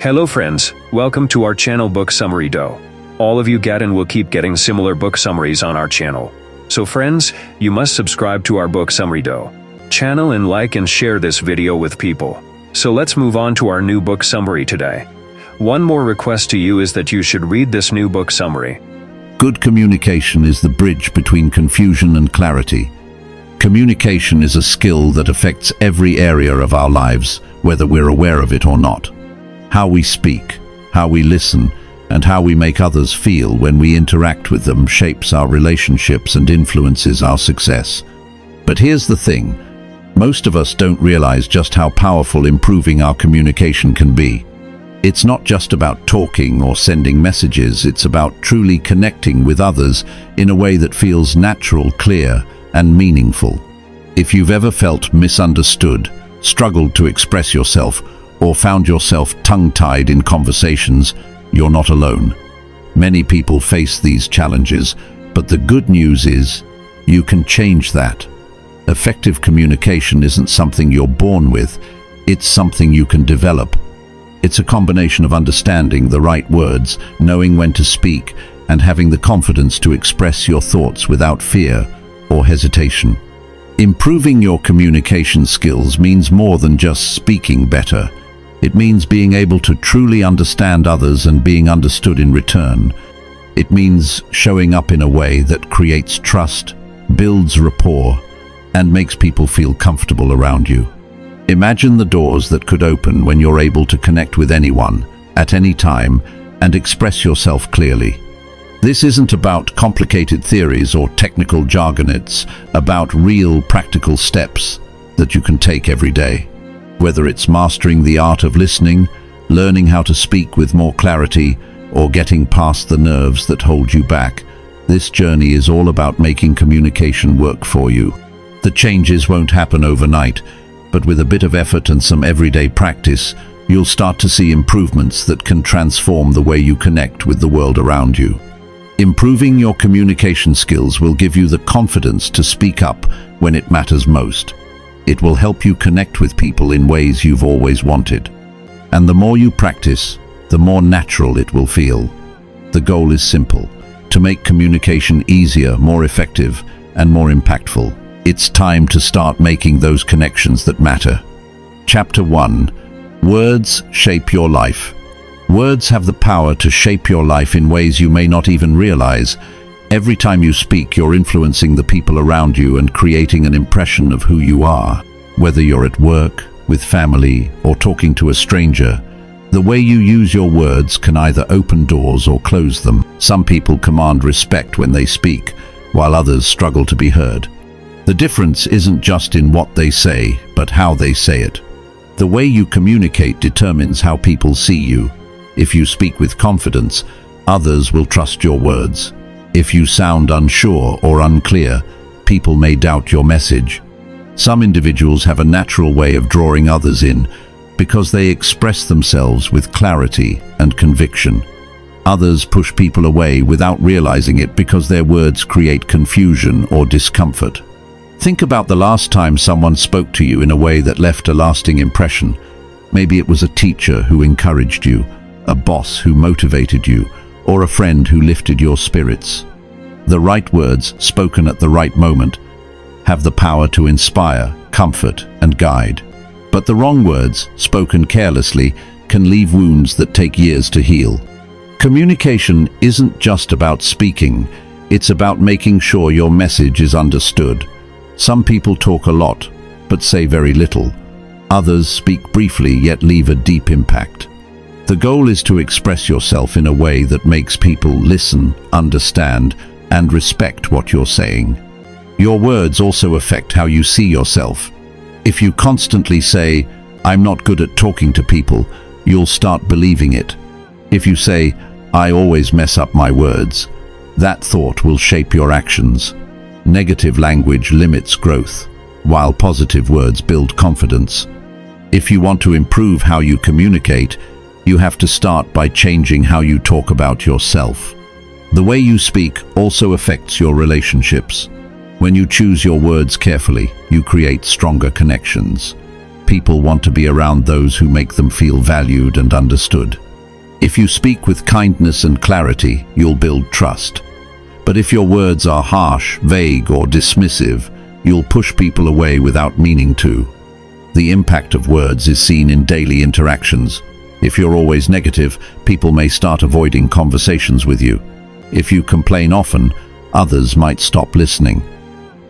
Hello friends, welcome to our channel Book Summary Do. All of you get and will keep getting similar book summaries on our channel. So friends, you must subscribe to our Book Summary Do channel and like and share this video with people. So let's move on to our new book summary today. One more request to you is that you should read this new book summary. Good communication is the bridge between confusion and clarity. Communication is a skill that affects every area of our lives, whether we're aware of it or not. How we speak, how we listen, and how we make others feel when we interact with them shapes our relationships and influences our success. But here's the thing, most of us don't realize just how powerful improving our communication can be. It's not just about talking or sending messages, it's about truly connecting with others in a way that feels natural, clear, and meaningful. If you've ever felt misunderstood, struggled to express yourself, or found yourself tongue-tied in conversations, you're not alone. Many people face these challenges, but the good news is, you can change that. Effective communication isn't something you're born with, it's something you can develop. It's a combination of understanding the right words, knowing when to speak, and having the confidence to express your thoughts without fear or hesitation. Improving your communication skills means more than just speaking better. It means being able to truly understand others and being understood in return. It means showing up in a way that creates trust, builds rapport, and makes people feel comfortable around you. Imagine the doors that could open when you're able to connect with anyone, at any time, and express yourself clearly. This isn't about complicated theories or technical jargon, it's about real practical steps that you can take every day. Whether it's mastering the art of listening, learning how to speak with more clarity, or getting past the nerves that hold you back, this journey is all about making communication work for you. The changes won't happen overnight, but with a bit of effort and some everyday practice, you'll start to see improvements that can transform the way you connect with the world around you. Improving your communication skills will give you the confidence to speak up when it matters most. It will help you connect with people in ways you've always wanted. And the more you practice, the more natural it will feel. The goal is simple: to make communication easier, more effective, and more impactful. It's time to start making those connections that matter. Chapter 1. Words shape your life. Words have the power to shape your life in ways you may not even realize. Every time you speak, you're influencing the people around you and creating an impression of who you are. Whether you're at work, with family, or talking to a stranger, the way you use your words can either open doors or close them. Some people command respect when they speak, while others struggle to be heard. The difference isn't just in what they say, but how they say it. The way you communicate determines how people see you. If you speak with confidence, others will trust your words. If you sound unsure or unclear, people may doubt your message. Some individuals have a natural way of drawing others in because they express themselves with clarity and conviction. Others push people away without realizing it because their words create confusion or discomfort. Think about the last time someone spoke to you in a way that left a lasting impression. Maybe it was a teacher who encouraged you, a boss who motivated you, or a friend who lifted your spirits. The right words, spoken at the right moment, have the power to inspire, comfort, and guide. But the wrong words, spoken carelessly, can leave wounds that take years to heal. Communication isn't just about speaking, it's about making sure your message is understood. Some people talk a lot, but say very little. Others speak briefly yet leave a deep impact. The goal is to express yourself in a way that makes people listen, understand, and respect what you're saying. Your words also affect how you see yourself. If you constantly say, "I'm not good at talking to people," you'll start believing it. If you say, "I always mess up my words," that thought will shape your actions. Negative language limits growth, while positive words build confidence. If you want to improve how you communicate, you have to start by changing how you talk about yourself. The way you speak also affects your relationships. When you choose your words carefully, you create stronger connections. People want to be around those who make them feel valued and understood. If you speak with kindness and clarity, you'll build trust. But if your words are harsh, vague, or dismissive, you'll push people away without meaning to. The impact of words is seen in daily interactions. If you're always negative, people may start avoiding conversations with you. If you complain often, others might stop listening.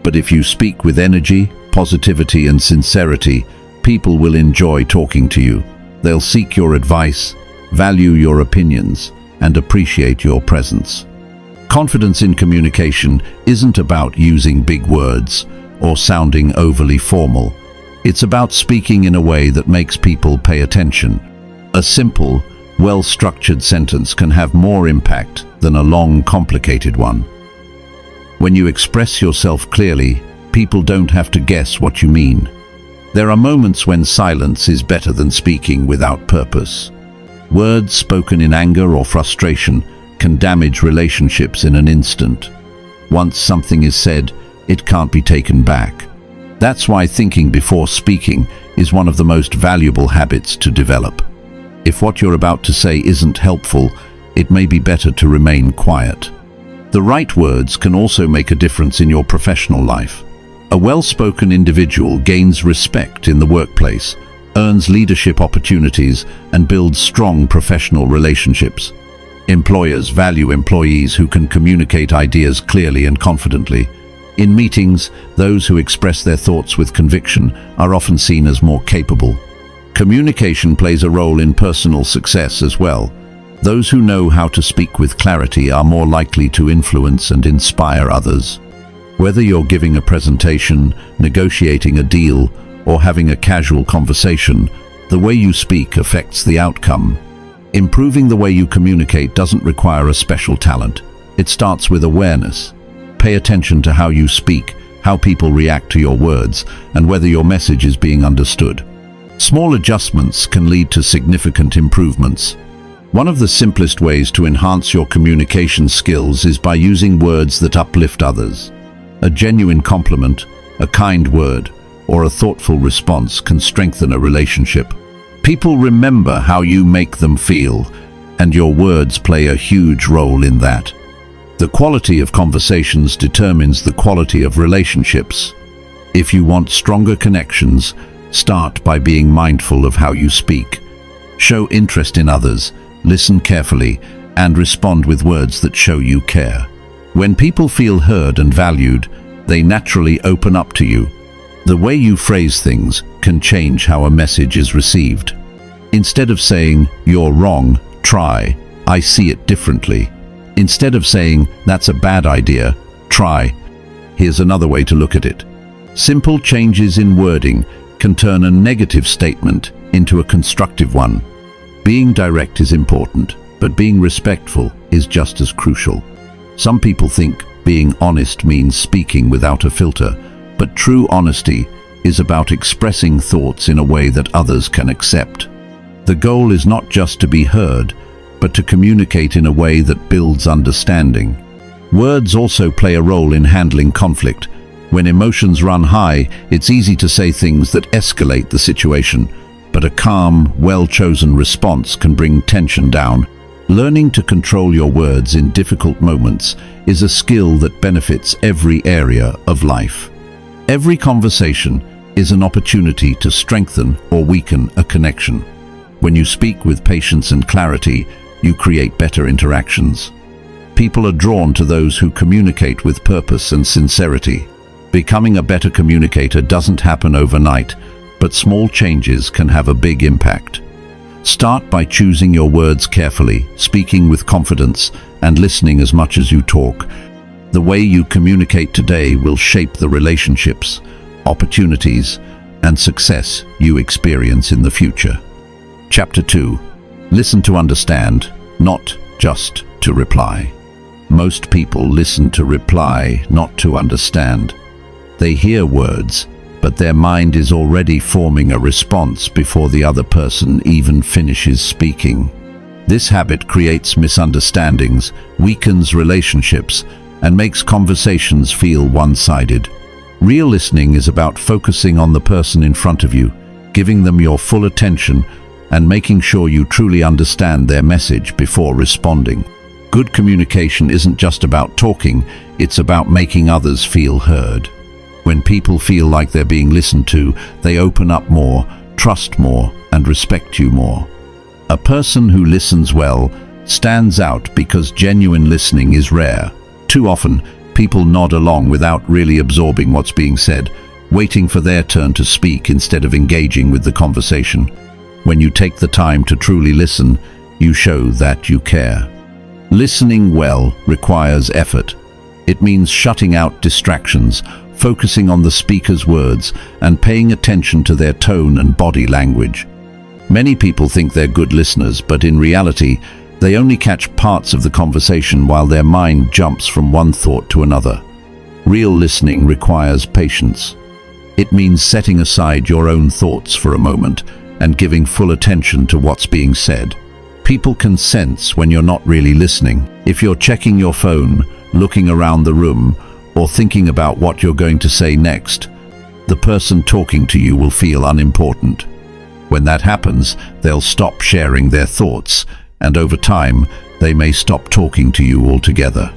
But if you speak with energy, positivity, and sincerity, people will enjoy talking to you. They'll seek your advice, value your opinions, and appreciate your presence. Confidence in communication isn't about using big words or sounding overly formal. It's about speaking in a way that makes people pay attention. A simple, well-structured sentence can have more impact than a long, complicated one. When you express yourself clearly, people don't have to guess what you mean. There are moments when silence is better than speaking without purpose. Words spoken in anger or frustration can damage relationships in an instant. Once something is said, it can't be taken back. That's why thinking before speaking is one of the most valuable habits to develop. If what you're about to say isn't helpful, it may be better to remain quiet. The right words can also make a difference in your professional life. A well-spoken individual gains respect in the workplace, earns leadership opportunities, and builds strong professional relationships. Employers value employees who can communicate ideas clearly and confidently. In meetings, those who express their thoughts with conviction are often seen as more capable. Communication plays a role in personal success as well. Those who know how to speak with clarity are more likely to influence and inspire others. Whether you're giving a presentation, negotiating a deal, or having a casual conversation, the way you speak affects the outcome. Improving the way you communicate doesn't require a special talent. It starts with awareness. Pay attention to how you speak, how people react to your words, and whether your message is being understood. Small adjustments can lead to significant improvements. One of the simplest ways to enhance your communication skills is by using words that uplift others. A genuine compliment, a kind word, or a thoughtful response can strengthen a relationship. People remember how you make them feel, and your words play a huge role in that. The quality of conversations determines the quality of relationships. If you want stronger connections, start by being mindful of how you speak. Show interest in others, listen carefully, and respond with words that show you care. When people feel heard and valued, they naturally open up to you. The way you phrase things can change how a message is received. Instead of saying, "You're wrong," try, "I see it differently." Instead of saying, "That's a bad idea," try, "Here's another way to look at it." Simple changes in wording can turn a negative statement into a constructive one. Being direct is important, but being respectful is just as crucial. Some people think being honest means speaking without a filter, but true honesty is about expressing thoughts in a way that others can accept. The goal is not just to be heard, but to communicate in a way that builds understanding. Words also play a role in handling conflict. When emotions run high, it's easy to say things that escalate the situation, but a calm, well-chosen response can bring tension down. Learning to control your words in difficult moments is a skill that benefits every area of life. Every conversation is an opportunity to strengthen or weaken a connection. When you speak with patience and clarity, you create better interactions. People are drawn to those who communicate with purpose and sincerity. Becoming a better communicator doesn't happen overnight, but small changes can have a big impact. Start by choosing your words carefully, speaking with confidence, and listening as much as you talk. The way you communicate today will shape the relationships, opportunities, and success you experience in the future. Chapter 2. Listen to understand, not just to reply. Most people listen to reply, not to understand. They hear words, but their mind is already forming a response before the other person even finishes speaking. This habit creates misunderstandings, weakens relationships, and makes conversations feel one-sided. Real listening is about focusing on the person in front of you, giving them your full attention and making sure you truly understand their message before responding. Good communication isn't just about talking, it's about making others feel heard. When people feel like they're being listened to, they open up more, trust more, and respect you more. A person who listens well stands out because genuine listening is rare. Too often, people nod along without really absorbing what's being said, waiting for their turn to speak instead of engaging with the conversation. When you take the time to truly listen, you show that you care. Listening well requires effort. It means shutting out distractions, focusing on the speaker's words, and paying attention to their tone and body language. Many people think they're good listeners, but in reality, they only catch parts of the conversation while their mind jumps from one thought to another. Real listening requires patience. It means setting aside your own thoughts for a moment and giving full attention to what's being said. People can sense when you're not really listening. If you're checking your phone, looking around the room, or thinking about what you're going to say next, the person talking to you will feel unimportant. When that happens, they'll stop sharing their thoughts, and over time, they may stop talking to you altogether.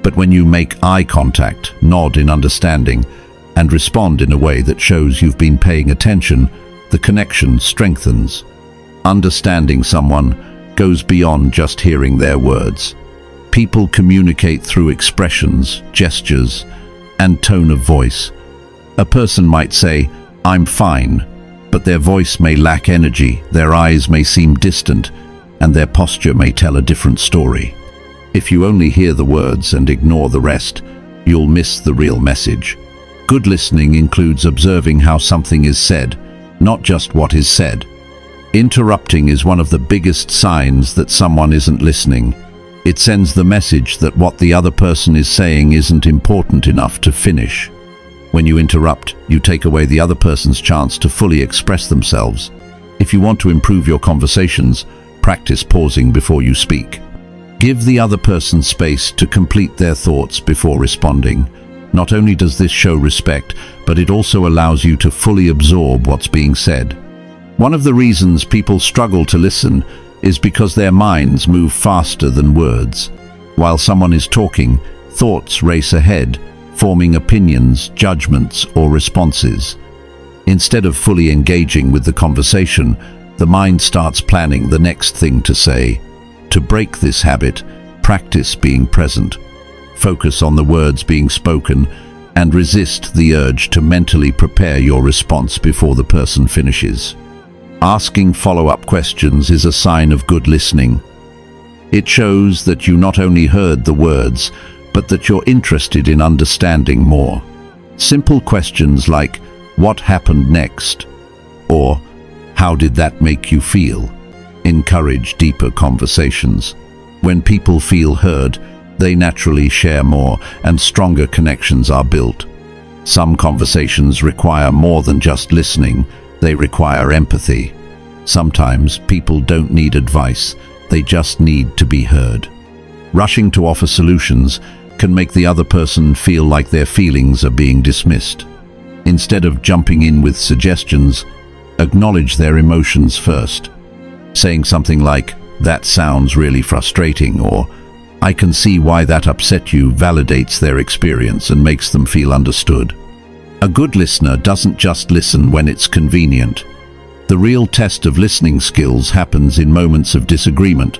But when you make eye contact, nod in understanding, and respond in a way that shows you've been paying attention, the connection strengthens. Understanding someone goes beyond just hearing their words. People communicate through expressions, gestures, and tone of voice. A person might say, "I'm fine," but their voice may lack energy, their eyes may seem distant, and their posture may tell a different story. If you only hear the words and ignore the rest, you'll miss the real message. Good listening includes observing how something is said, not just what is said. Interrupting is one of the biggest signs that someone isn't listening. It sends the message that what the other person is saying isn't important enough to finish. When you interrupt, you take away the other person's chance to fully express themselves. If you want to improve your conversations, practice pausing before you speak. Give the other person space to complete their thoughts before responding. Not only does this show respect, but it also allows you to fully absorb what's being said. One of the reasons people struggle to listen is because their minds move faster than words. While someone is talking, thoughts race ahead, forming opinions, judgments, or responses. Instead of fully engaging with the conversation, the mind starts planning the next thing to say. To break this habit, practice being present. Focus on the words being spoken and resist the urge to mentally prepare your response before the person finishes. Asking follow-up questions is a sign of good listening. It shows that you not only heard the words, but that you're interested in understanding more. Simple questions like, "What happened next?" or "How did that make you feel?" encourage deeper conversations. When people feel heard, they naturally share more and stronger connections are built. Some conversations require more than just listening, they require empathy. Sometimes people don't need advice, they just need to be heard. Rushing to offer solutions can make the other person feel like their feelings are being dismissed. Instead of jumping in with suggestions, acknowledge their emotions first. Saying something like, "That sounds really frustrating," or "I can see why that upset you," validates their experience and makes them feel understood. A good listener doesn't just listen when it's convenient. The real test of listening skills happens in moments of disagreement.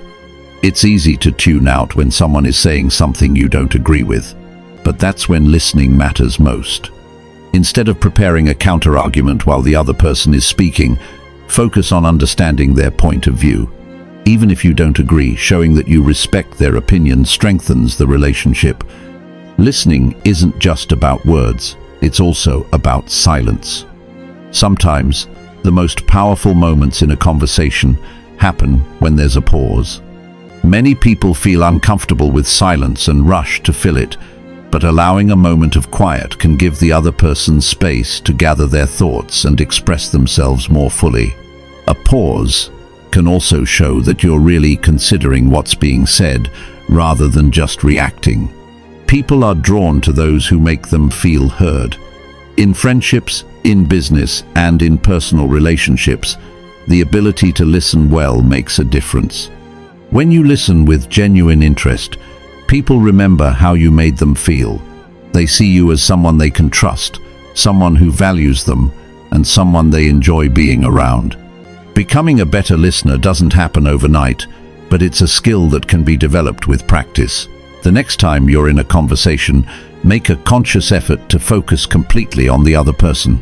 It's easy to tune out when someone is saying something you don't agree with, but that's when listening matters most. Instead of preparing a counter-argument while the other person is speaking, focus on understanding their point of view. Even if you don't agree, showing that you respect their opinion strengthens the relationship. Listening isn't just about words, it's also about silence. Sometimes, the most powerful moments in a conversation happen when there's a pause. Many people feel uncomfortable with silence and rush to fill it, but allowing a moment of quiet can give the other person space to gather their thoughts and express themselves more fully. A pause can also show that you're really considering what's being said rather than just reacting. People are drawn to those who make them feel heard. In friendships, in business, and in personal relationships, the ability to listen well makes a difference. When you listen with genuine interest, people remember how you made them feel. They see you as someone they can trust, someone who values them, and someone they enjoy being around. Becoming a better listener doesn't happen overnight, but it's a skill that can be developed with practice. The next time you're in a conversation, make a conscious effort to focus completely on the other person.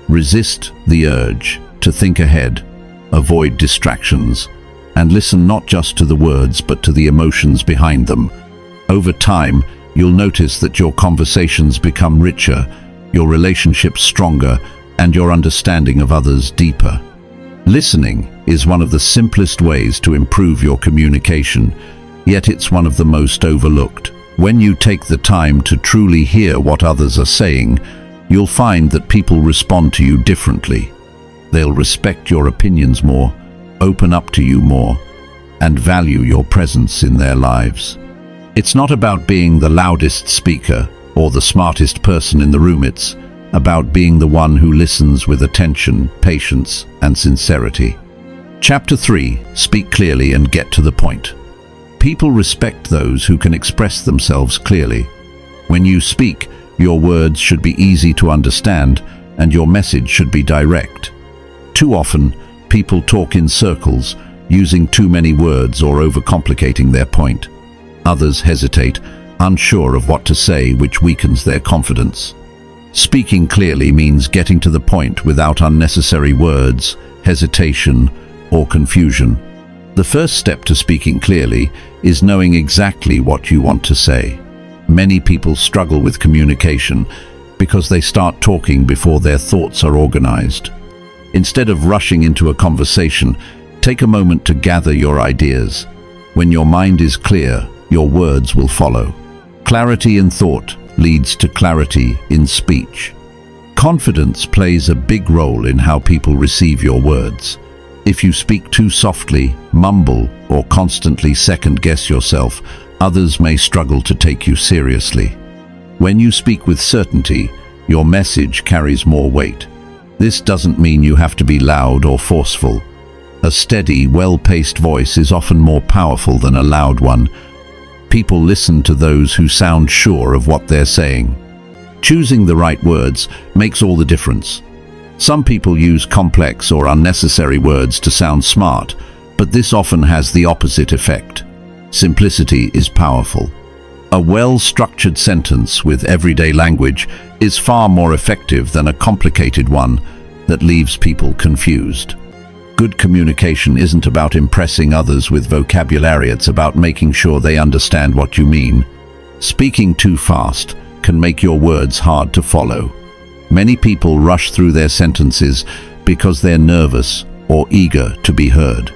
Resist the urge to think ahead, avoid distractions, and listen not just to the words but to the emotions behind them. Over time, you'll notice that your conversations become richer, your relationships stronger, and your understanding of others deeper. Listening is one of the simplest ways to improve your communication, yet it's one of the most overlooked. When you take the time to truly hear what others are saying, you'll find that people respond to you differently. They'll respect your opinions more, open up to you more, and value your presence in their lives. It's not about being the loudest speaker or the smartest person in the room. It's about being the one who listens with attention, patience, and sincerity. Chapter 3. Speak clearly and get to the point. People respect those who can express themselves clearly. When you speak, your words should be easy to understand and your message should be direct. Too often, people talk in circles, using too many words or overcomplicating their point. Others hesitate, unsure of what to say, which weakens their confidence. Speaking clearly means getting to the point without unnecessary words, hesitation, or confusion. The first step to speaking clearly is knowing exactly what you want to say. Many people struggle with communication because they start talking before their thoughts are organized. Instead of rushing into a conversation, take a moment to gather your ideas. When your mind is clear, your words will follow. Clarity in thought leads to clarity in speech. Confidence plays a big role in how people receive your words. If you speak too softly, mumble, or constantly second-guess yourself, others may struggle to take you seriously. When you speak with certainty, your message carries more weight. This doesn't mean you have to be loud or forceful. A steady, well-paced voice is often more powerful than a loud one. People listen to those who sound sure of what they're saying. Choosing the right words makes all the difference. Some people use complex or unnecessary words to sound smart, but this often has the opposite effect. Simplicity is powerful. A well-structured sentence with everyday language is far more effective than a complicated one that leaves people confused. Good communication isn't about impressing others with vocabulary, it's about making sure they understand what you mean. Speaking too fast can make your words hard to follow. Many people rush through their sentences because they're nervous or eager to be heard.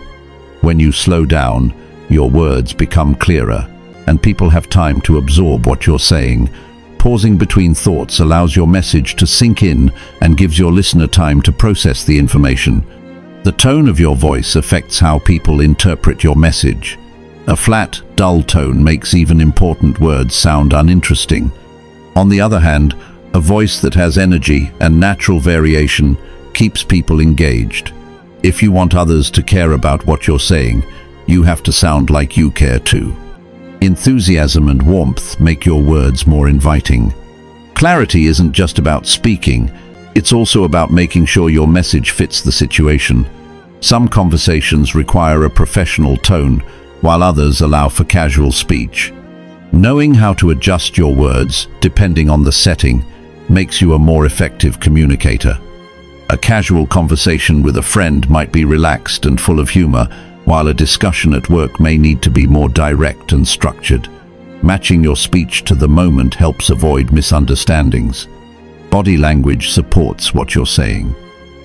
When you slow down, your words become clearer, and people have time to absorb what you're saying. Pausing between thoughts allows your message to sink in and gives your listener time to process the information. The tone of your voice affects how people interpret your message. A flat, dull tone makes even important words sound uninteresting. On the other hand, a voice that has energy and natural variation keeps people engaged. If you want others to care about what you're saying, you have to sound like you care too. Enthusiasm and warmth make your words more inviting. Clarity isn't just about speaking, it's also about making sure your message fits the situation. Some conversations require a professional tone, while others allow for casual speech. Knowing how to adjust your words, depending on the setting, makes you a more effective communicator. A casual conversation with a friend might be relaxed and full of humor, while a discussion at work may need to be more direct and structured. Matching your speech to the moment helps avoid misunderstandings. Body language supports what you're saying.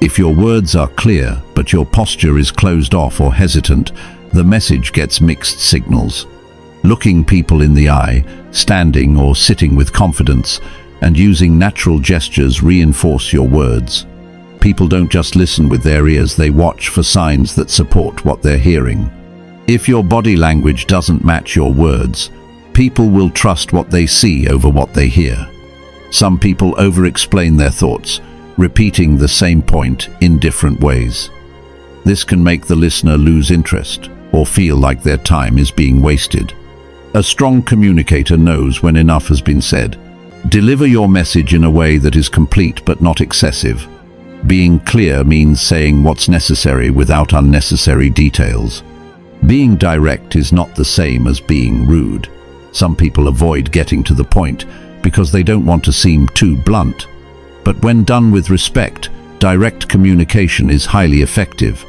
If your words are clear, but your posture is closed off or hesitant, the message gets mixed signals. Looking people in the eye, standing or sitting with confidence, and using natural gestures reinforce your words. People don't just listen with their ears, they watch for signs that support what they're hearing. If your body language doesn't match your words, people will trust what they see over what they hear. Some people over-explain their thoughts, repeating the same point in different ways. This can make the listener lose interest or feel like their time is being wasted. A strong communicator knows when enough has been said. Deliver your message in a way that is complete but not excessive. Being clear means saying what's necessary without unnecessary details. Being direct is not the same as being rude. Some people avoid getting to the point because they don't want to seem too blunt. But when done with respect, direct communication is highly effective.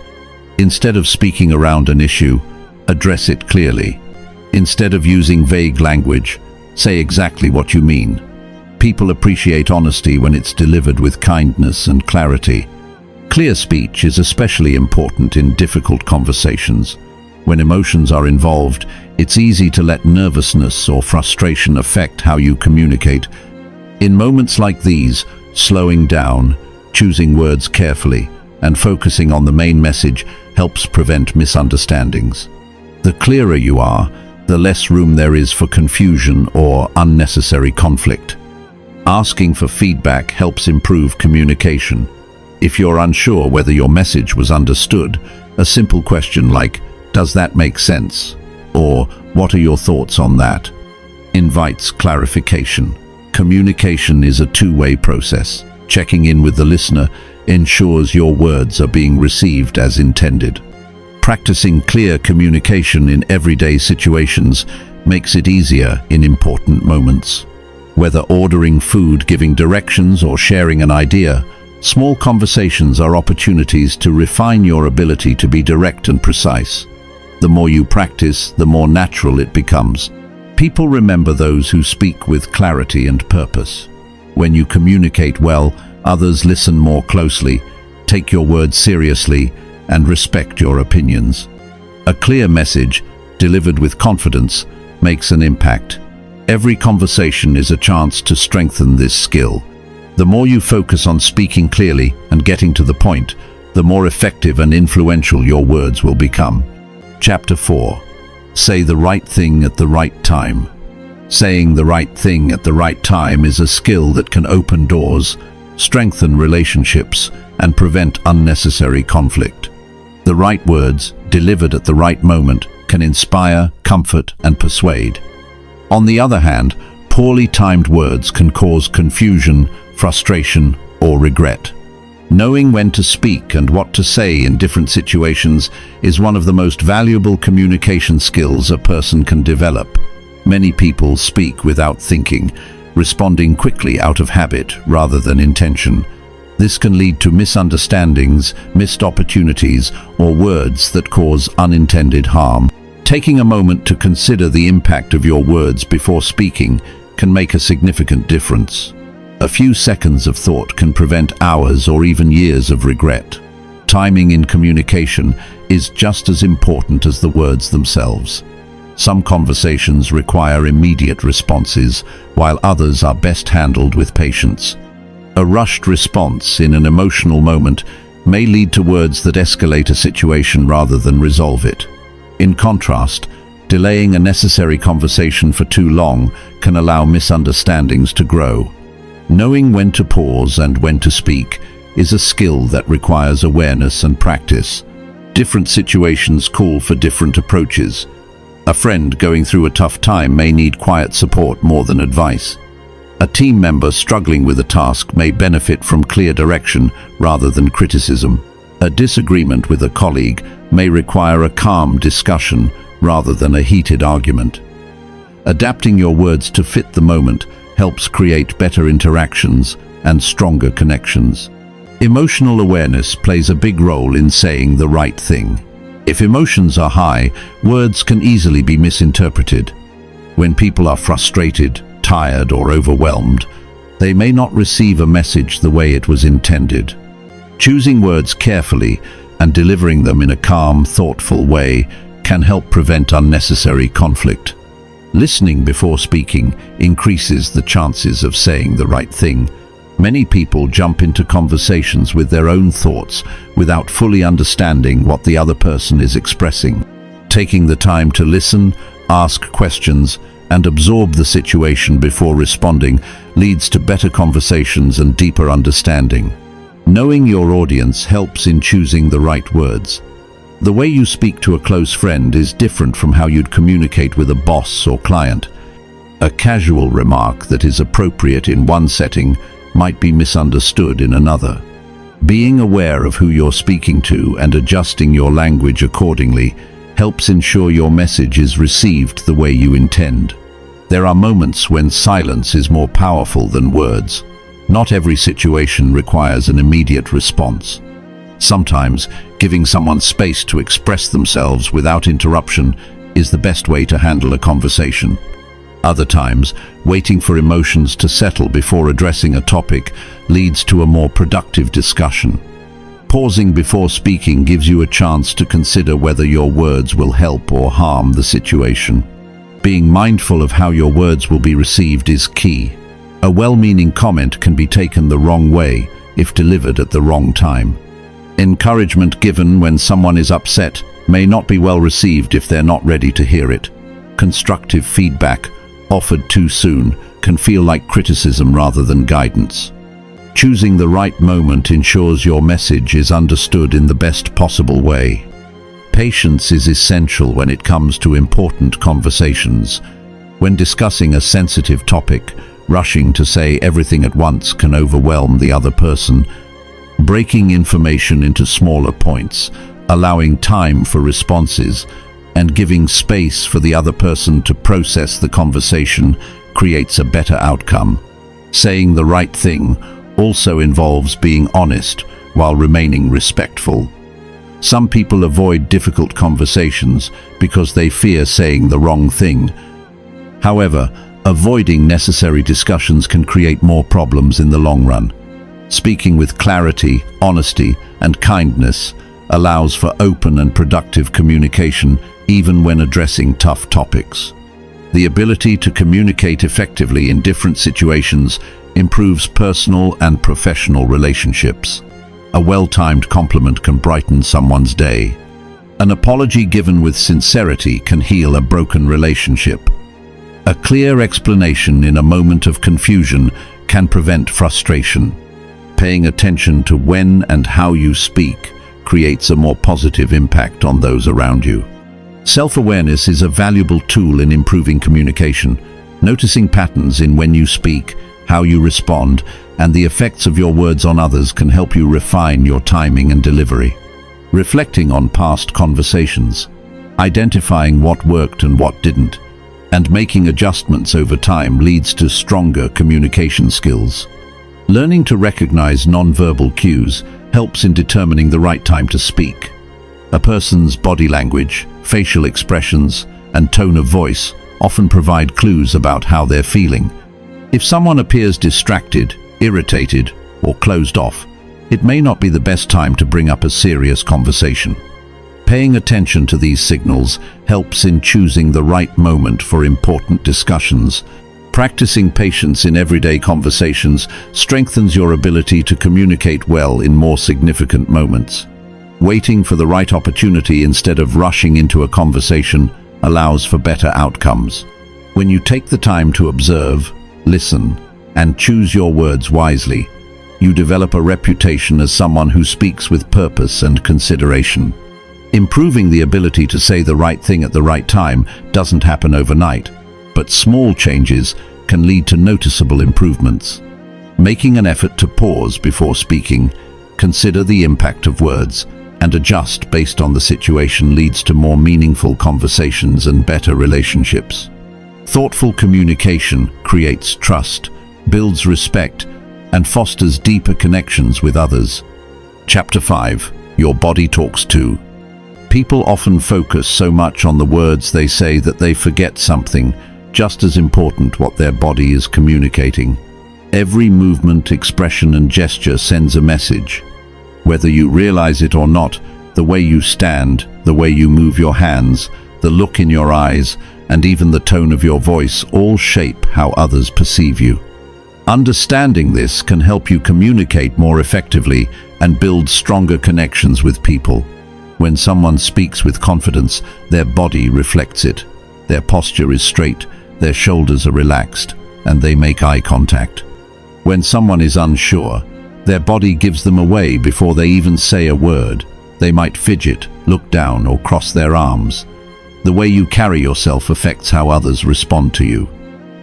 Instead of speaking around an issue, address it clearly. Instead of using vague language, say exactly what you mean. People appreciate honesty when it's delivered with kindness and clarity. Clear speech is especially important in difficult conversations. When emotions are involved, it's easy to let nervousness or frustration affect how you communicate. In moments like these, slowing down, choosing words carefully, and focusing on the main message helps prevent misunderstandings. The clearer you are, the less room there is for confusion or unnecessary conflict. Asking for feedback helps improve communication. If you're unsure whether your message was understood, a simple question like, "Does that make sense?" or "What are your thoughts on that?" invites clarification. Communication is a two-way process. Checking in with the listener ensures your words are being received as intended. Practicing clear communication in everyday situations makes it easier in important moments. Whether ordering food, giving directions, or sharing an idea, small conversations are opportunities to refine your ability to be direct and precise. The more you practice, the more natural it becomes. People remember those who speak with clarity and purpose. When you communicate well, others listen more closely, take your words seriously, and respect your opinions. A clear message, delivered with confidence, makes an impact. Every conversation is a chance to strengthen this skill. The more you focus on speaking clearly and getting to the point, the more effective and influential your words will become. Chapter 4. Say the right thing at the right time. Saying the right thing at the right time is a skill that can open doors, strengthen relationships, and prevent unnecessary conflict. The right words, delivered at the right moment, can inspire, comfort, and persuade. On the other hand, poorly timed words can cause confusion, frustration, or regret. Knowing when to speak and what to say in different situations is one of the most valuable communication skills a person can develop. Many people speak without thinking, responding quickly out of habit rather than intention. This can lead to misunderstandings, missed opportunities, or words that cause unintended harm. Taking a moment to consider the impact of your words before speaking can make a significant difference. A few seconds of thought can prevent hours or even years of regret. Timing in communication is just as important as the words themselves. Some conversations require immediate responses, while others are best handled with patience. A rushed response in an emotional moment may lead to words that escalate a situation rather than resolve it. In contrast, delaying a necessary conversation for too long can allow misunderstandings to grow. Knowing when to pause and when to speak is a skill that requires awareness and practice. Different situations call for different approaches. A friend going through a tough time may need quiet support more than advice. A team member struggling with a task may benefit from clear direction rather than criticism. A disagreement with a colleague may require a calm discussion rather than a heated argument. Adapting your words to fit the moment helps create better interactions and stronger connections. Emotional awareness plays a big role in saying the right thing. If emotions are high, words can easily be misinterpreted. When people are frustrated, tired, or overwhelmed, they may not receive a message the way it was intended. Choosing words carefully and delivering them in a calm, thoughtful way can help prevent unnecessary conflict. Listening before speaking increases the chances of saying the right thing. Many people jump into conversations with their own thoughts without fully understanding what the other person is expressing. Taking the time to listen, ask questions, and absorb the situation before responding leads to better conversations and deeper understanding. Knowing your audience helps in choosing the right words. The way you speak to a close friend is different from how you'd communicate with a boss or client. A casual remark that is appropriate in one setting might be misunderstood in another. Being aware of who you're speaking to and adjusting your language accordingly helps ensure your message is received the way you intend. There are moments when silence is more powerful than words. Not every situation requires an immediate response. Sometimes, giving someone space to express themselves without interruption is the best way to handle a conversation. Other times, waiting for emotions to settle before addressing a topic leads to a more productive discussion. Pausing before speaking gives you a chance to consider whether your words will help or harm the situation. Being mindful of how your words will be received is key. A well-meaning comment can be taken the wrong way if delivered at the wrong time. Encouragement given when someone is upset may not be well received if they're not ready to hear it. Constructive feedback, offered too soon, can feel like criticism rather than guidance. Choosing the right moment ensures your message is understood in the best possible way. Patience is essential when it comes to important conversations. When discussing a sensitive topic, rushing to say everything at once can overwhelm the other person. Breaking information into smaller points, allowing time for responses, and giving space for the other person to process the conversation creates a better outcome. Saying the right thing also involves being honest while remaining respectful. Some people avoid difficult conversations because they fear saying the wrong thing. However, avoiding necessary discussions can create more problems in the long run. Speaking with clarity, honesty, and kindness allows for open and productive communication even when addressing tough topics. The ability to communicate effectively in different situations improves personal and professional relationships. A well-timed compliment can brighten someone's day. An apology given with sincerity can heal a broken relationship. A clear explanation in a moment of confusion can prevent frustration. Paying attention to when and how you speak creates a more positive impact on those around you. Self-awareness is a valuable tool in improving communication. Noticing patterns in when you speak, how you respond, and the effects of your words on others can help you refine your timing and delivery. Reflecting on past conversations, identifying what worked and what didn't, and making adjustments over time leads to stronger communication skills. Learning to recognize nonverbal cues helps in determining the right time to speak. A person's body language, facial expressions, and tone of voice often provide clues about how they're feeling. If someone appears distracted, irritated, or closed off, it may not be the best time to bring up a serious conversation. Paying attention to these signals helps in choosing the right moment for important discussions. Practicing patience in everyday conversations strengthens your ability to communicate well in more significant moments. Waiting for the right opportunity instead of rushing into a conversation allows for better outcomes. When you take the time to observe, listen, and choose your words wisely, you develop a reputation as someone who speaks with purpose and consideration. Improving the ability to say the right thing at the right time doesn't happen overnight, but small changes can lead to noticeable improvements. Making an effort to pause before speaking, consider the impact of words, and adjust based on the situation leads to more meaningful conversations and better relationships. Thoughtful communication creates trust, builds respect, and fosters deeper connections with others. Chapter 5. Your body talks too. People often focus so much on the words they say that they forget something just as important: what their body is communicating. Every movement, expression, and gesture sends a message. Whether you realize it or not, the way you stand, the way you move your hands, the look in your eyes, and even the tone of your voice all shape how others perceive you. Understanding this can help you communicate more effectively and build stronger connections with people. When someone speaks with confidence, their body reflects it. Their posture is straight, their shoulders are relaxed, and they make eye contact. When someone is unsure, their body gives them away before they even say a word. They might fidget, look down, or cross their arms. The way you carry yourself affects how others respond to you.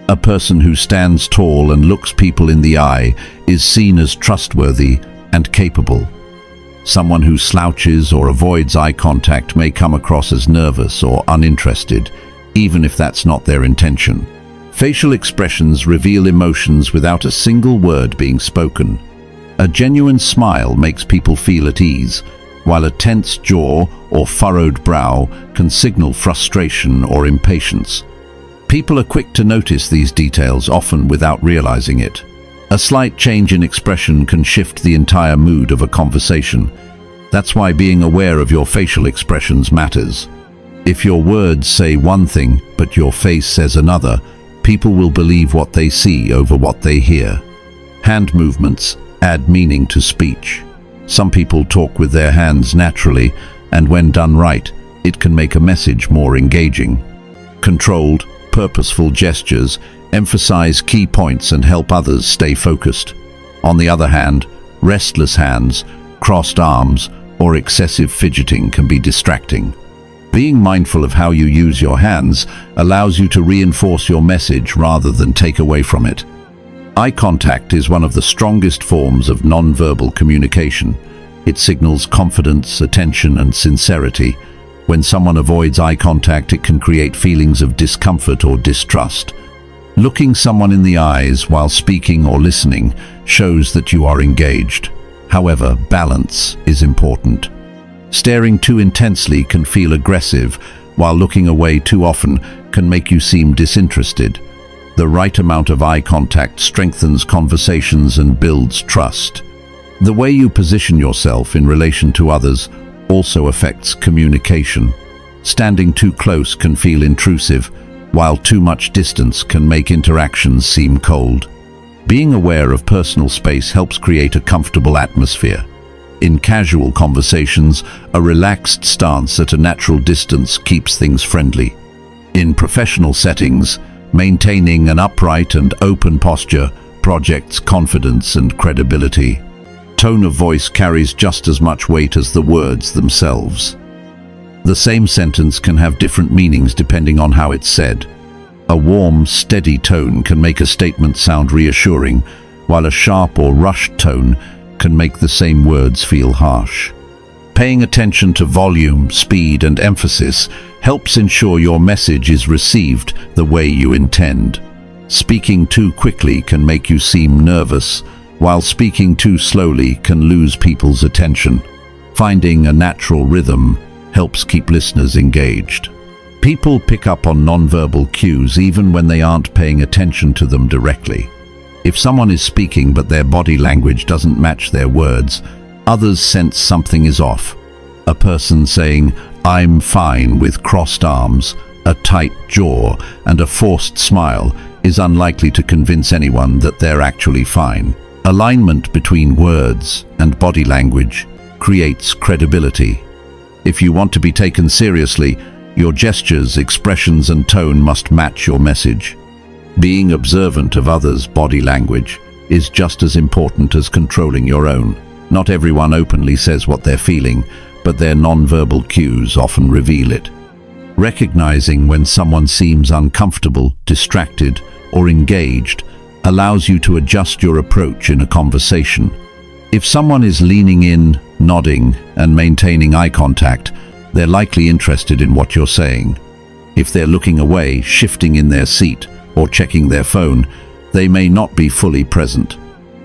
A person who stands tall and looks people in the eye is seen as trustworthy and capable. Someone who slouches or avoids eye contact may come across as nervous or uninterested, even if that's not their intention. Facial expressions reveal emotions without a single word being spoken. A genuine smile makes people feel at ease, while a tense jaw or furrowed brow can signal frustration or impatience. People are quick to notice these details, often without realizing it. A slight change in expression can shift the entire mood of a conversation. That's why being aware of your facial expressions matters. If your words say one thing, but your face says another, people will believe what they see over what they hear. Hand movements add meaning to speech. Some people talk with their hands naturally, and when done right, it can make a message more engaging. Controlled, purposeful gestures emphasize key points and help others stay focused. On the other hand, restless hands, crossed arms, or excessive fidgeting can be distracting. Being mindful of how you use your hands allows you to reinforce your message rather than take away from it. Eye contact is one of the strongest forms of non-verbal communication. It signals confidence, attention, and sincerity. When someone avoids eye contact, it can create feelings of discomfort or distrust. Looking someone in the eyes while speaking or listening shows that you are engaged. However, balance is important. Staring too intensely can feel aggressive, while looking away too often can make you seem disinterested. The right amount of eye contact strengthens conversations and builds trust. The way you position yourself in relation to others also affects communication. Standing too close can feel intrusive, while too much distance can make interactions seem cold. Being aware of personal space helps create a comfortable atmosphere. In casual conversations, a relaxed stance at a natural distance keeps things friendly. In professional settings, maintaining an upright and open posture projects confidence and credibility. Tone of voice carries just as much weight as the words themselves. The same sentence can have different meanings depending on how it's said. A warm, steady tone can make a statement sound reassuring, while a sharp or rushed tone can make the same words feel harsh. Paying attention to volume, speed, and emphasis helps ensure your message is received the way you intend. Speaking too quickly can make you seem nervous, while speaking too slowly can lose people's attention. Finding a natural rhythm helps keep listeners engaged. People pick up on nonverbal cues even when they aren't paying attention to them directly. If someone is speaking but their body language doesn't match their words, others sense something is off. A person saying, "I'm fine," with crossed arms, a tight jaw, and a forced smile is unlikely to convince anyone that they're actually fine. Alignment between words and body language creates credibility. If you want to be taken seriously, your gestures, expressions, and tone must match your message. Being observant of others' body language is just as important as controlling your own. Not everyone openly says what they're feeling, but their non-verbal cues often reveal it. Recognizing when someone seems uncomfortable, distracted, or engaged allows you to adjust your approach in a conversation. If someone is leaning in, nodding, and maintaining eye contact, they're likely interested in what you're saying. If they're looking away, shifting in their seat, or checking their phone, they may not be fully present.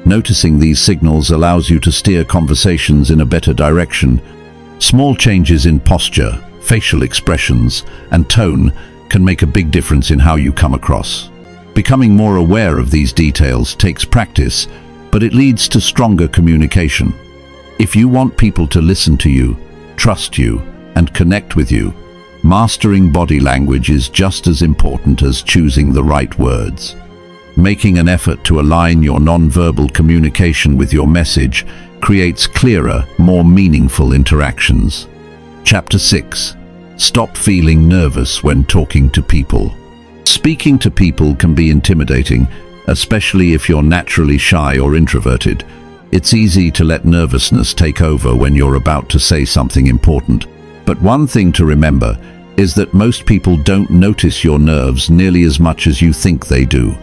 Noticing these signals allows you to steer conversations in a better direction. Small changes in posture, facial expressions, and tone can make a big difference in how you come across. Becoming more aware of these details takes practice, but it leads to stronger communication. If you want people to listen to you, trust you, and connect with you, mastering body language is just as important as choosing the right words. Making an effort to align your non-verbal communication with your message creates clearer, more meaningful interactions. Chapter 6. Stop feeling nervous when talking to people. Speaking to people can be intimidating, especially if you're naturally shy or introverted. It's easy to let nervousness take over when you're about to say something important. But one thing to remember is that most people don't notice your nerves nearly as much as you think they do.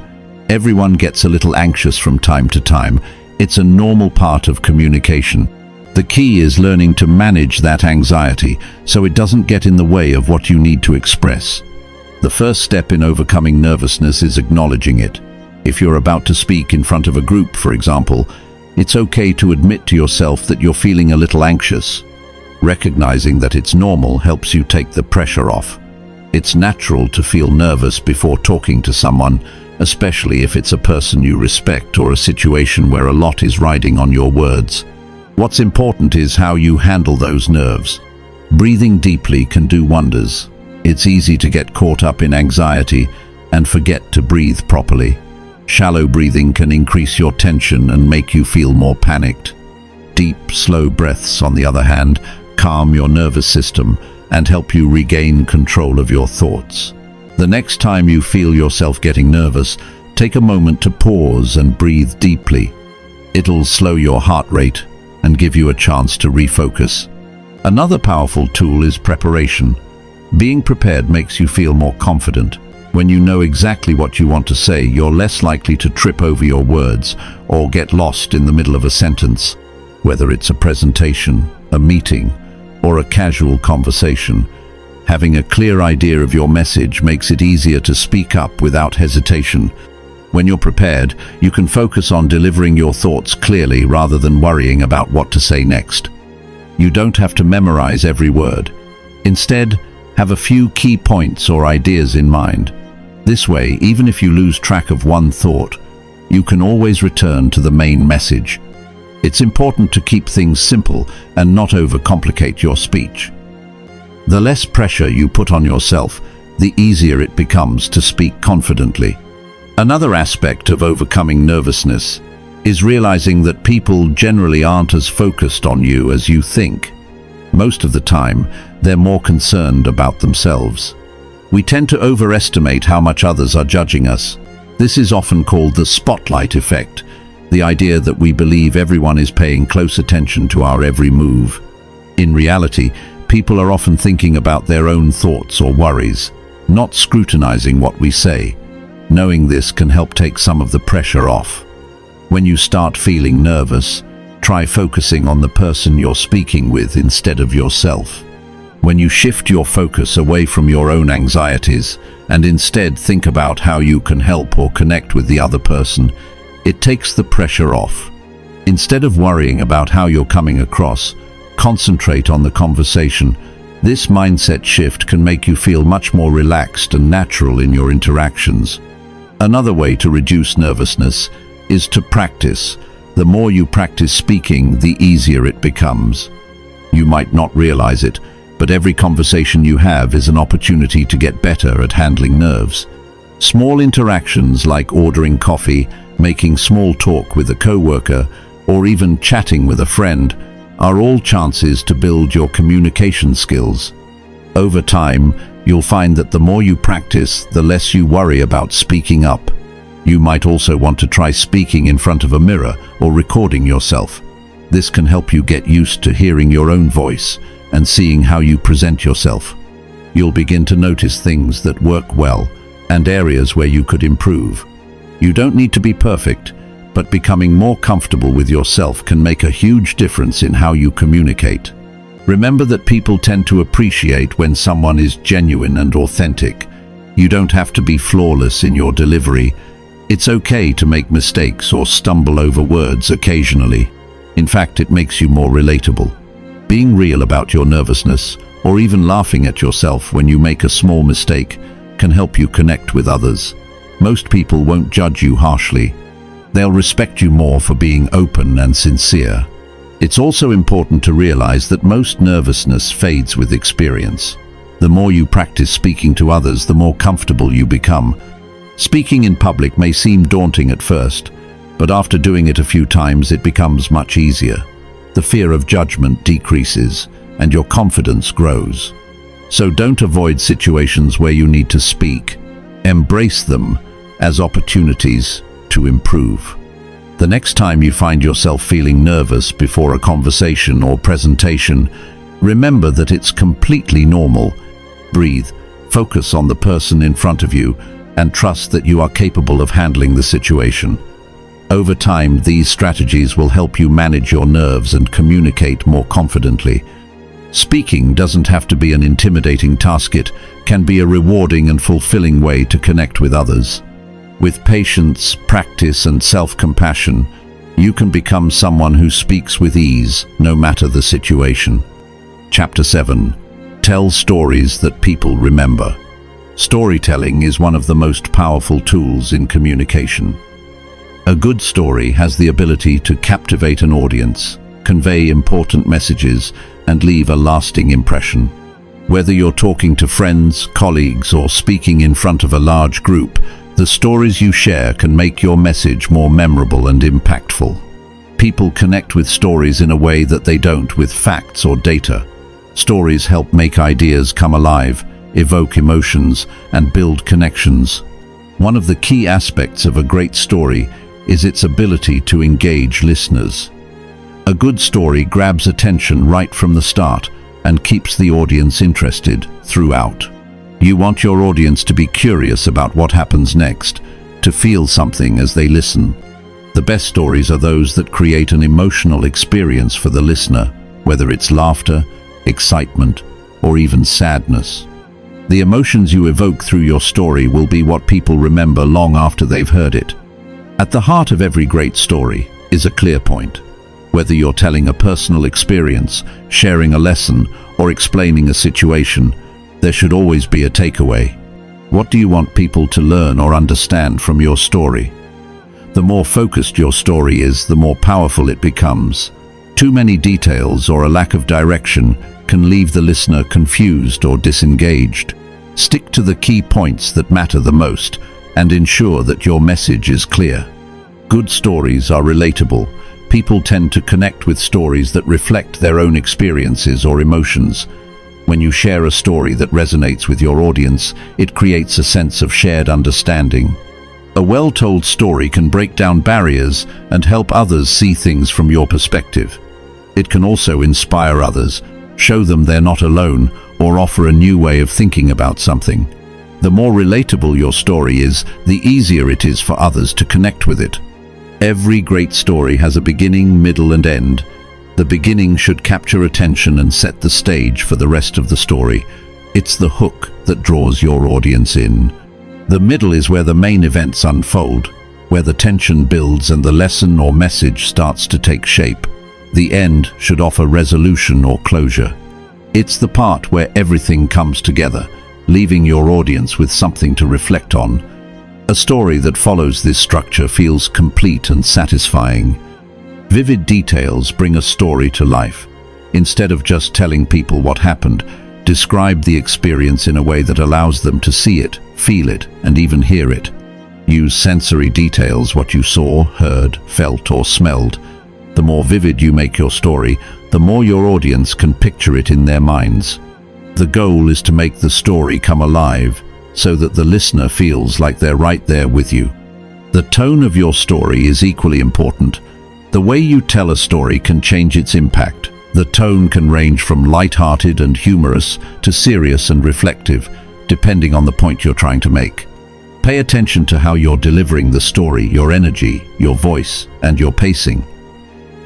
Everyone gets a little anxious from time to time. It's a normal part of communication. The key is learning to manage that anxiety so it doesn't get in the way of what you need to express. The first step in overcoming nervousness is acknowledging it. If you're about to speak in front of a group, for example, it's okay to admit to yourself that you're feeling a little anxious. Recognizing that it's normal helps you take the pressure off. It's natural to feel nervous before talking to someone, especially if it's a person you respect or a situation where a lot is riding on your words. What's important is how you handle those nerves. Breathing deeply can do wonders. It's easy to get caught up in anxiety and forget to breathe properly. Shallow breathing can increase your tension and make you feel more panicked. Deep, slow breaths, on the other hand, calm your nervous system and help you regain control of your thoughts. The next time you feel yourself getting nervous, take a moment to pause and breathe deeply. It'll slow your heart rate and give you a chance to refocus. Another powerful tool is preparation. Being prepared makes you feel more confident. When you know exactly what you want to say, you're less likely to trip over your words or get lost in the middle of a sentence. Whether it's a presentation, a meeting, or a casual conversation, having a clear idea of your message makes it easier to speak up without hesitation. When you're prepared, you can focus on delivering your thoughts clearly rather than worrying about what to say next. You don't have to memorize every word. Instead, have a few key points or ideas in mind. This way, even if you lose track of one thought, you can always return to the main message. It's important to keep things simple and not overcomplicate your speech. The less pressure you put on yourself, the easier it becomes to speak confidently. Another aspect of overcoming nervousness is realizing that people generally aren't as focused on you as you think. Most of the time, they're more concerned about themselves. We tend to overestimate how much others are judging us. This is often called the spotlight effect, the idea that we believe everyone is paying close attention to our every move. In reality, people are often thinking about their own thoughts or worries, not scrutinizing what we say. Knowing this can help take some of the pressure off. When you start feeling nervous, try focusing on the person you're speaking with instead of yourself. When you shift your focus away from your own anxieties and instead think about how you can help or connect with the other person, it takes the pressure off. Instead of worrying about how you're coming across, concentrate on the conversation. This mindset shift can make you feel much more relaxed and natural in your interactions. Another way to reduce nervousness is to practice. The more you practice speaking, the easier it becomes. You might not realize it, but every conversation you have is an opportunity to get better at handling nerves. Small interactions like ordering coffee, making small talk with a coworker, or even chatting with a friend are all chances to build your communication skills. Over time, you'll find that the more you practice, the less you worry about speaking up. You might also want to try speaking in front of a mirror or recording yourself. This can help you get used to hearing your own voice and seeing how you present yourself. You'll begin to notice things that work well and areas where you could improve. You don't need to be perfect, but becoming more comfortable with yourself can make a huge difference in how you communicate. Remember that people tend to appreciate when someone is genuine and authentic. You don't have to be flawless in your delivery. It's okay to make mistakes or stumble over words occasionally. In fact, it makes you more relatable. Being real about your nervousness, or even laughing at yourself when you make a small mistake, can help you connect with others. Most people won't judge you harshly. They'll respect you more for being open and sincere. It's also important to realize that most nervousness fades with experience. The more you practice speaking to others, the more comfortable you become. Speaking in public may seem daunting at first, but after doing it a few times, it becomes much easier. The fear of judgment decreases, and your confidence grows. So don't avoid situations where you need to speak. Embrace them as opportunities to improve. The next time you find yourself feeling nervous before a conversation or presentation, remember that it's completely normal. Breathe, focus on the person in front of you, and trust that you are capable of handling the situation. Over time, these strategies will help you manage your nerves and communicate more confidently. Speaking doesn't have to be an intimidating task. It can be a rewarding and fulfilling way to connect with others. With patience, practice, and self-compassion, you can become someone who speaks with ease, no matter the situation. Chapter 7. Tell stories that people remember. Storytelling is one of the most powerful tools in communication. A good story has the ability to captivate an audience, convey important messages, and leave a lasting impression. Whether you're talking to friends, colleagues, or speaking in front of a large group, the stories you share can make your message more memorable and impactful. People connect with stories in a way that they don't with facts or data. Stories help make ideas come alive, evoke emotions, and build connections. One of the key aspects of a great story is its ability to engage listeners. A good story grabs attention right from the start and keeps the audience interested throughout. You want your audience to be curious about what happens next, to feel something as they listen. The best stories are those that create an emotional experience for the listener, whether it's laughter, excitement, or even sadness. The emotions you evoke through your story will be what people remember long after they've heard it. At the heart of every great story is a clear point. Whether you're telling a personal experience, sharing a lesson, or explaining a situation, there should always be a takeaway. What do you want people to learn or understand from your story? The more focused your story is, the more powerful it becomes. Too many details or a lack of direction can leave the listener confused or disengaged. Stick to the key points that matter the most and ensure that your message is clear. Good stories are relatable. People tend to connect with stories that reflect their own experiences or emotions. When you share a story that resonates with your audience, it creates a sense of shared understanding. A well-told story can break down barriers and help others see things from your perspective. It can also inspire others, show them they're not alone, or offer a new way of thinking about something. The more relatable your story is, the easier it is for others to connect with it. Every great story has a beginning, middle, and end. The beginning should capture attention and set the stage for the rest of the story. It's the hook that draws your audience in. The middle is where the main events unfold, where the tension builds and the lesson or message starts to take shape. The end should offer resolution or closure. It's the part where everything comes together, leaving your audience with something to reflect on. A story that follows this structure feels complete and satisfying. Vivid details bring a story to life. Instead of just telling people what happened, describe the experience in a way that allows them to see it, feel it, and even hear it. Use sensory details, what you saw, heard, felt, or smelled. The more vivid you make your story, the more your audience can picture it in their minds. The goal is to make the story come alive, so that the listener feels like they're right there with you. The tone of your story is equally important. The way you tell a story can change its impact. The tone can range from light-hearted and humorous to serious and reflective, depending on the point you're trying to make. Pay attention to how you're delivering the story, your energy, your voice, and your pacing.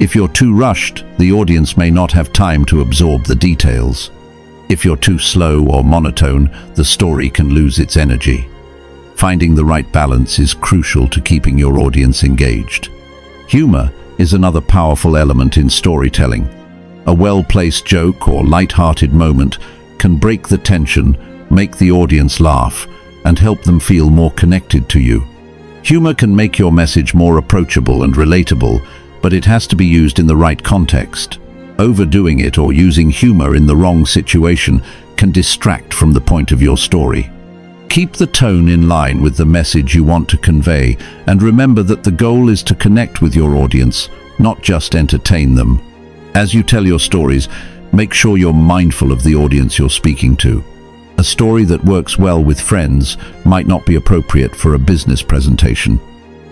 If you're too rushed, the audience may not have time to absorb the details. If you're too slow or monotone, the story can lose its energy. Finding the right balance is crucial to keeping your audience engaged. Humor is another powerful element in storytelling. A well-placed joke or light-hearted moment can break the tension, make the audience laugh, and help them feel more connected to you. Humor can make your message more approachable and relatable, but it has to be used in the right context. Overdoing it or using humor in the wrong situation can distract from the point of your story. Keep the tone in line with the message you want to convey, and remember that the goal is to connect with your audience, not just entertain them. As you tell your stories, make sure you're mindful of the audience you're speaking to. A story that works well with friends might not be appropriate for a business presentation.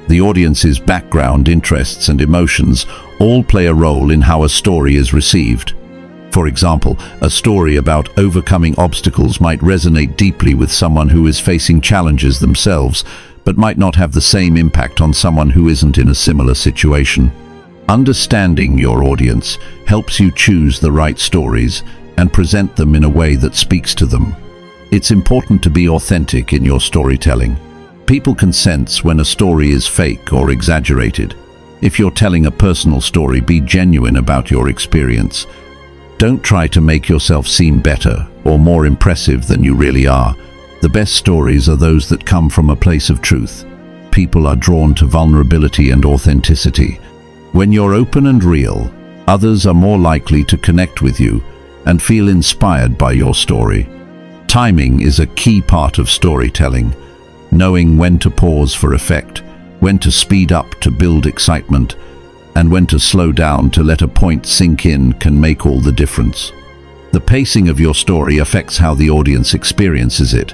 The audience's background, interests, and emotions all play a role in how a story is received. For example, a story about overcoming obstacles might resonate deeply with someone who is facing challenges themselves, but might not have the same impact on someone who isn't in a similar situation. Understanding your audience helps you choose the right stories and present them in a way that speaks to them. It's important to be authentic in your storytelling. People can sense when a story is fake or exaggerated. If you're telling a personal story, be genuine about your experience. Don't try to make yourself seem better or more impressive than you really are. The best stories are those that come from a place of truth. People are drawn to vulnerability and authenticity. When you're open and real, others are more likely to connect with you and feel inspired by your story. Timing is a key part of storytelling. Knowing when to pause for effect, when to speed up to build excitement, and when to slow down to let a point sink in can make all the difference. The pacing of your story affects how the audience experiences it.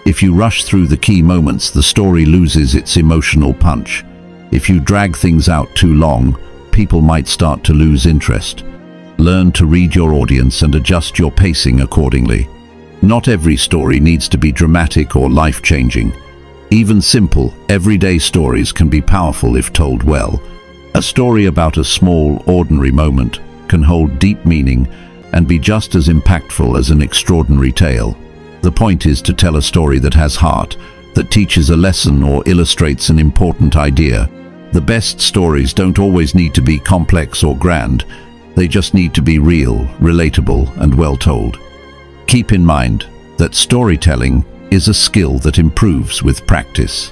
If you rush through the key moments, the story loses its emotional punch. If you drag things out too long, people might start to lose interest. Learn to read your audience and adjust your pacing accordingly. Not every story needs to be dramatic or life-changing. Even simple, everyday stories can be powerful if told well. A story about a small, ordinary moment can hold deep meaning and be just as impactful as an extraordinary tale. The point is to tell a story that has heart, that teaches a lesson or illustrates an important idea. The best stories don't always need to be complex or grand. They just need to be real, relatable, and well told. Keep in mind that storytelling is a skill that improves with practice.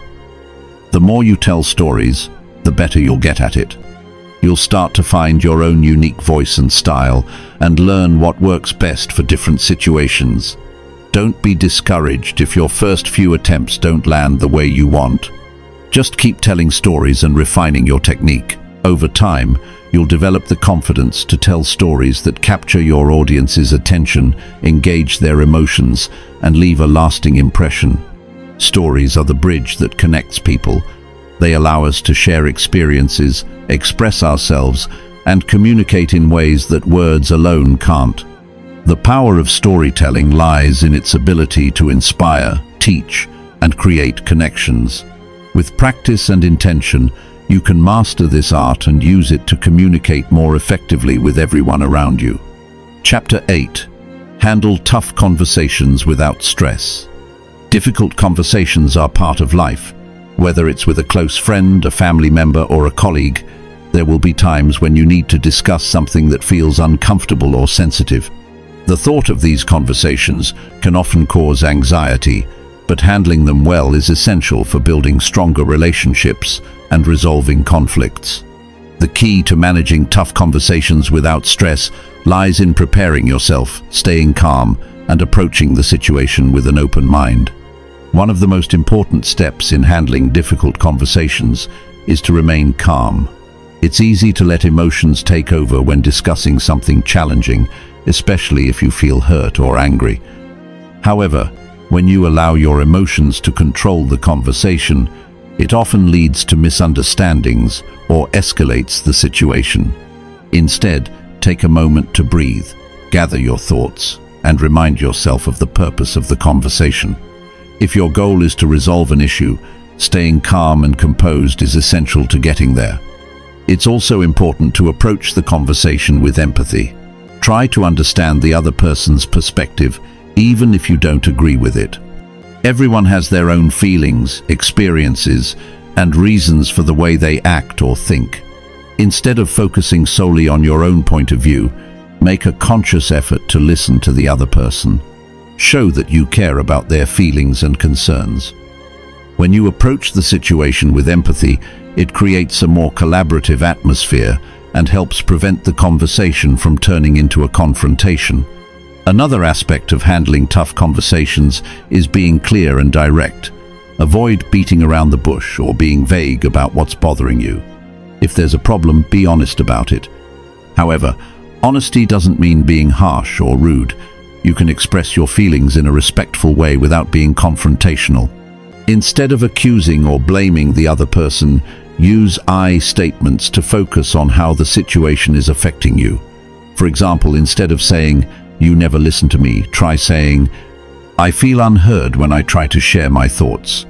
The more you tell stories, the better you'll get at it. You'll start to find your own unique voice and style and learn what works best for different situations. Don't be discouraged if your first few attempts don't land the way you want. Just keep telling stories and refining your technique. Over time, you'll develop the confidence to tell stories that capture your audience's attention, engage their emotions, and leave a lasting impression. Stories are the bridge that connects people. They allow us to share experiences, express ourselves, and communicate in ways that words alone can't. The power of storytelling lies in its ability to inspire, teach, and create connections. With practice and intention, you can master this art and use it to communicate more effectively with everyone around you. Chapter 8. Handle tough conversations without stress. Difficult conversations are part of life. Whether it's with a close friend, a family member, or a colleague, there will be times when you need to discuss something that feels uncomfortable or sensitive. The thought of these conversations can often cause anxiety, but handling them well is essential for building stronger relationships and resolving conflicts. The key to managing tough conversations without stress lies in preparing yourself, staying calm, and approaching the situation with an open mind. One of the most important steps in handling difficult conversations is to remain calm. It's easy to let emotions take over when discussing something challenging, especially if you feel hurt or angry. However, when you allow your emotions to control the conversation, it often leads to misunderstandings or escalates the situation. Instead, take a moment to breathe, gather your thoughts, and remind yourself of the purpose of the conversation. If your goal is to resolve an issue, staying calm and composed is essential to getting there. It's also important to approach the conversation with empathy. Try to understand the other person's perspective, even if you don't agree with it. Everyone has their own feelings, experiences, and reasons for the way they act or think. Instead of focusing solely on your own point of view, make a conscious effort to listen to the other person. Show that you care about their feelings and concerns. When you approach the situation with empathy, it creates a more collaborative atmosphere and helps prevent the conversation from turning into a confrontation. Another aspect of handling tough conversations is being clear and direct. Avoid beating around the bush or being vague about what's bothering you. If there's a problem, be honest about it. However, honesty doesn't mean being harsh or rude. you can express your feelings in a respectful way without being confrontational. Instead of accusing or blaming the other person, use I statements to focus on how the situation is affecting you. For example, instead of saying, "You never listen to me," try saying, "I feel unheard when I try to share my thoughts."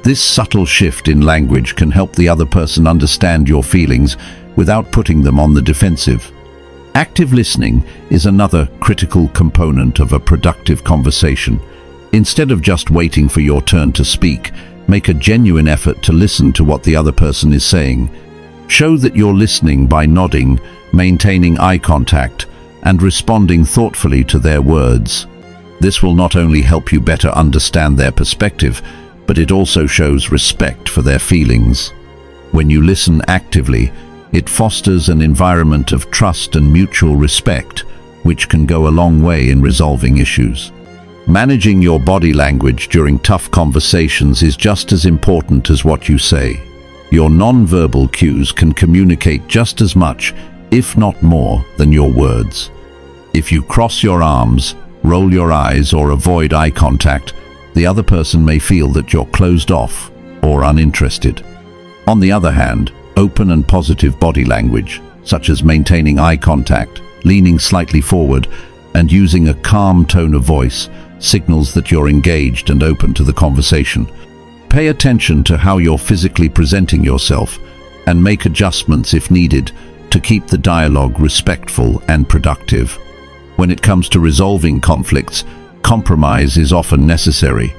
This subtle shift in language can help the other person understand your feelings without putting them on the defensive. Active listening is another critical component of a productive conversation. Instead of just waiting for your turn to speak, make a genuine effort to listen to what the other person is saying. Show that you're listening by nodding, maintaining eye contact, and responding thoughtfully to their words. This will not only help you better understand their perspective, but it also shows respect for their feelings. When you listen actively, it fosters an environment of trust and mutual respect, which can go a long way in resolving issues. Managing your body language during tough conversations is just as important as what you say. Your non-verbal cues can communicate just as much, if not more, than your words. If you cross your arms, roll your eyes, or avoid eye contact, the other person may feel that you're closed off or uninterested. On the other hand, open and positive body language, such as maintaining eye contact, leaning slightly forward, and using a calm tone of voice, signals that you're engaged and open to the conversation. Pay attention to how you're physically presenting yourself and make adjustments if needed to keep the dialogue respectful and productive. When it comes to resolving conflicts, compromise is often necessary.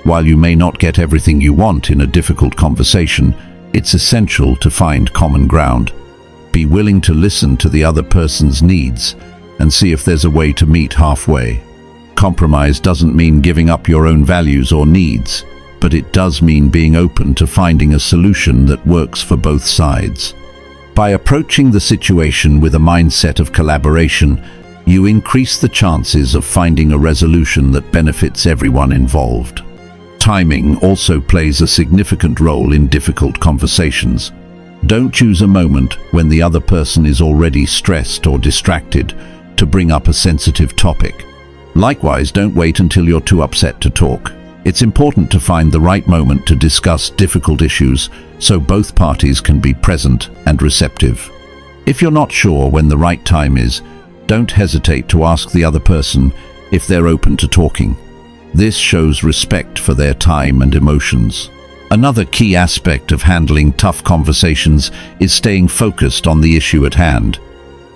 While you may not get everything you want in a difficult conversation, it's essential to find common ground. Be willing to listen to the other person's needs and see if there's a way to meet halfway. Compromise doesn't mean giving up your own values or needs, but it does mean being open to finding a solution that works for both sides. By approaching the situation with a mindset of collaboration, you increase the chances of finding a resolution that benefits everyone involved. Timing also plays a significant role in difficult conversations. Don't choose a moment when the other person is already stressed or distracted to bring up a sensitive topic. Likewise, don't wait until you're too upset to talk. It's important to find the right moment to discuss difficult issues so both parties can be present and receptive. If you're not sure when the right time is, don't hesitate to ask the other person if they're open to talking. This shows respect for their time and emotions. Another key aspect of handling tough conversations is staying focused on the issue at hand.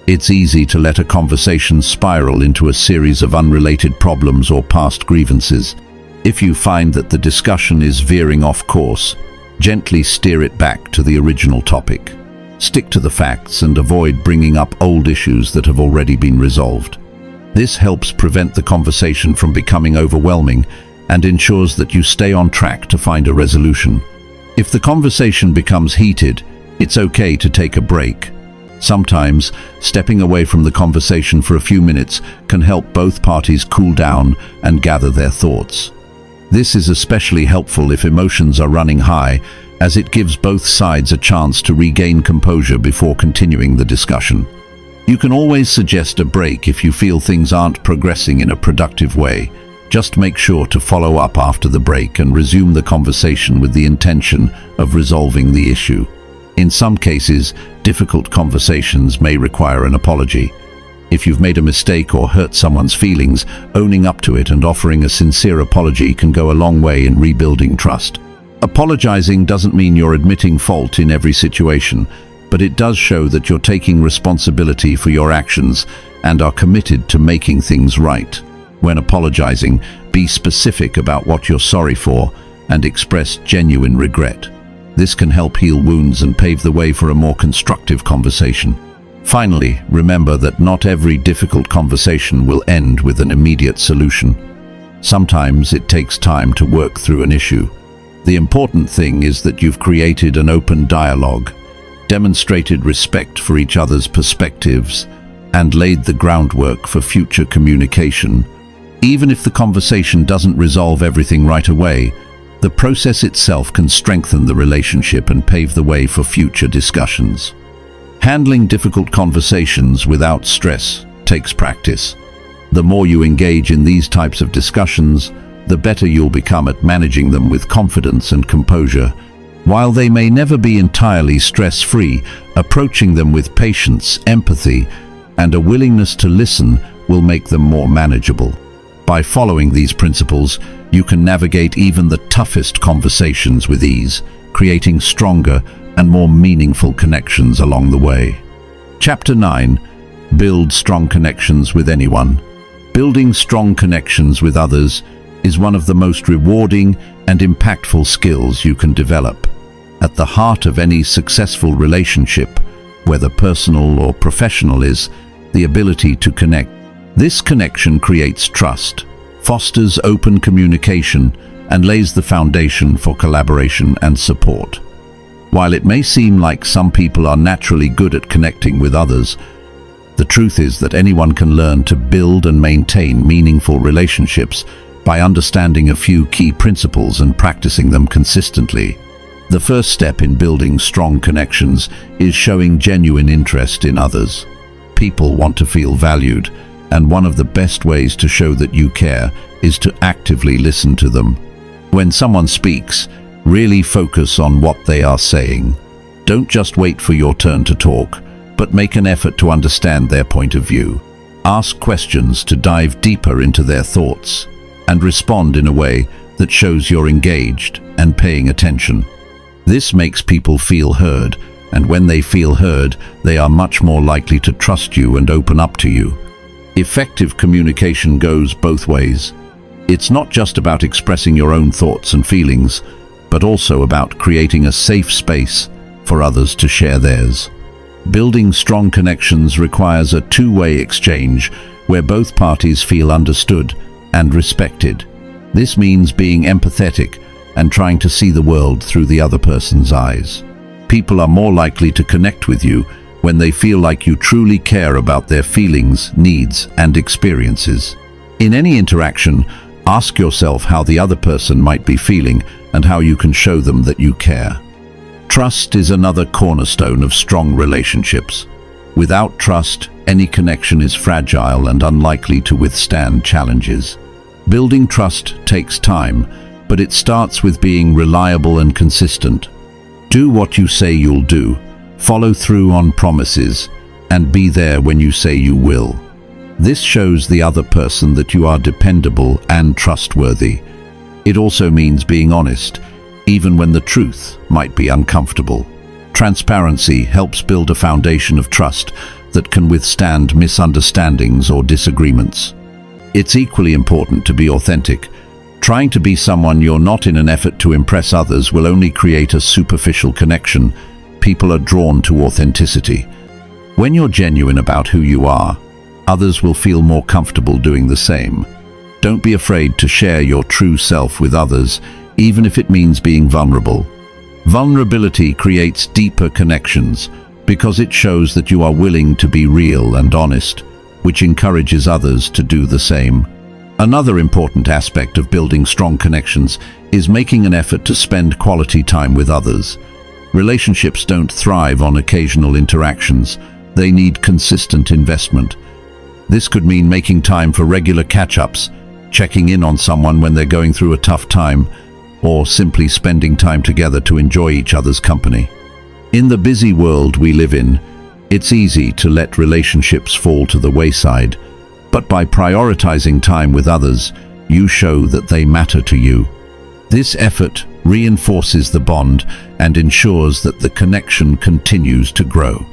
It's easy to let a conversation spiral into a series of unrelated problems or past grievances. If you find that the discussion is veering off course, gently steer it back to the original topic. Stick to the facts and avoid bringing up old issues that have already been resolved. This helps prevent the conversation from becoming overwhelming and ensures that you stay on track to find a resolution. If the conversation becomes heated, it's okay to take a break. Sometimes, stepping away from the conversation for a few minutes can help both parties cool down and gather their thoughts. This is especially helpful if emotions are running high, as it gives both sides a chance to regain composure before continuing the discussion. You can always suggest a break if you feel things aren't progressing in a productive way. Just make sure to follow up after the break and resume the conversation with the intention of resolving the issue. In some cases, difficult conversations may require an apology. If you've made a mistake or hurt someone's feelings, owning up to it and offering a sincere apology can go a long way in rebuilding trust. Apologizing doesn't mean you're admitting fault in every situation, but it does show that you're taking responsibility for your actions and are committed to making things right. When apologizing, be specific about what you're sorry for and express genuine regret. This can help heal wounds and pave the way for a more constructive conversation. Finally, remember that not every difficult conversation will end with an immediate solution. Sometimes it takes time to work through an issue. The important thing is that you've created an open dialogue, demonstrated respect for each other's perspectives, and laid the groundwork for future communication. Even if the conversation doesn't resolve everything right away, the process itself can strengthen the relationship and pave the way for future discussions. Handling difficult conversations without stress takes practice. The more you engage in these types of discussions, the better you'll become at managing them with confidence and composure. While they may never be entirely stress-free, approaching them with patience, empathy, and a willingness to listen will make them more manageable. By following these principles, you can navigate even the toughest conversations with ease, creating stronger and more meaningful connections along the way. Chapter 9. Build strong connections with anyone. Building strong connections with others is one of the most rewarding and impactful skills you can develop. At the heart of any successful relationship, whether personal or professional, is the ability to connect. This connection creates trust, fosters open communication, and lays the foundation for collaboration and support. While it may seem like some people are naturally good at connecting with others, the truth is that anyone can learn to build and maintain meaningful relationships by understanding a few key principles and practicing them consistently. The first step in building strong connections is showing genuine interest in others. People want to feel valued, and one of the best ways to show that you care is to actively listen to them. When someone speaks, really focus on what they are saying. Don't just wait for your turn to talk, but make an effort to understand their point of view. Ask questions to dive deeper into their thoughts, and respond in a way that shows you're engaged and paying attention. This makes people feel heard, and when they feel heard, they are much more likely to trust you and open up to you. Effective communication goes both ways. It's not just about expressing your own thoughts and feelings, but also about creating a safe space for others to share theirs. Building strong connections requires a two-way exchange where both parties feel understood and respected. This means being empathetic and trying to see the world through the other person's eyes. People are more likely to connect with you when they feel like you truly care about their feelings, needs, and experiences. In any interaction, ask yourself how the other person might be feeling and how you can show them that you care. Trust is another cornerstone of strong relationships. Without trust, any connection is fragile and unlikely to withstand challenges. Building trust takes time, but it starts with being reliable and consistent. Do what you say you'll do, follow through on promises, and be there when you say you will. This shows the other person that you are dependable and trustworthy. It also means being honest, even when the truth might be uncomfortable. Transparency helps build a foundation of trust that can withstand misunderstandings or disagreements. It's equally important to be authentic. Trying to be someone you're not in an effort to impress others will only create a superficial connection. People are drawn to authenticity. When you're genuine about who you are, others will feel more comfortable doing the same. Don't be afraid to share your true self with others, even if it means being vulnerable. Vulnerability creates deeper connections because it shows that you are willing to be real and honest, which encourages others to do the same. Another important aspect of building strong connections is making an effort to spend quality time with others. Relationships don't thrive on occasional interactions. They need consistent investment. This could mean making time for regular catch-ups, checking in on someone when they're going through a tough time, or simply spending time together to enjoy each other's company. In the busy world we live in, it's easy to let relationships fall to the wayside, but by prioritizing time with others, you show that they matter to you. This effort reinforces the bond and ensures that the connection continues to grow.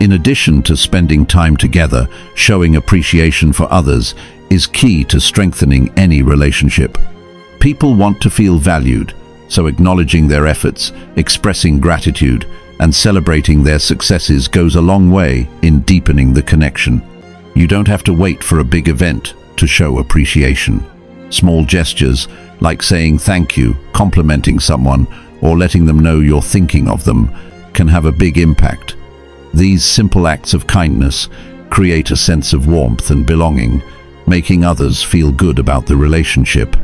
In addition to spending time together, showing appreciation for others is key to strengthening any relationship. People want to feel valued, so acknowledging their efforts, expressing gratitude, and celebrating their successes goes a long way in deepening the connection. You don't have to wait for a big event to show appreciation. Small gestures, like saying thank you, complimenting someone, or letting them know you're thinking of them, can have a big impact. These simple acts of kindness create a sense of warmth and belonging, making others feel good about the relationship.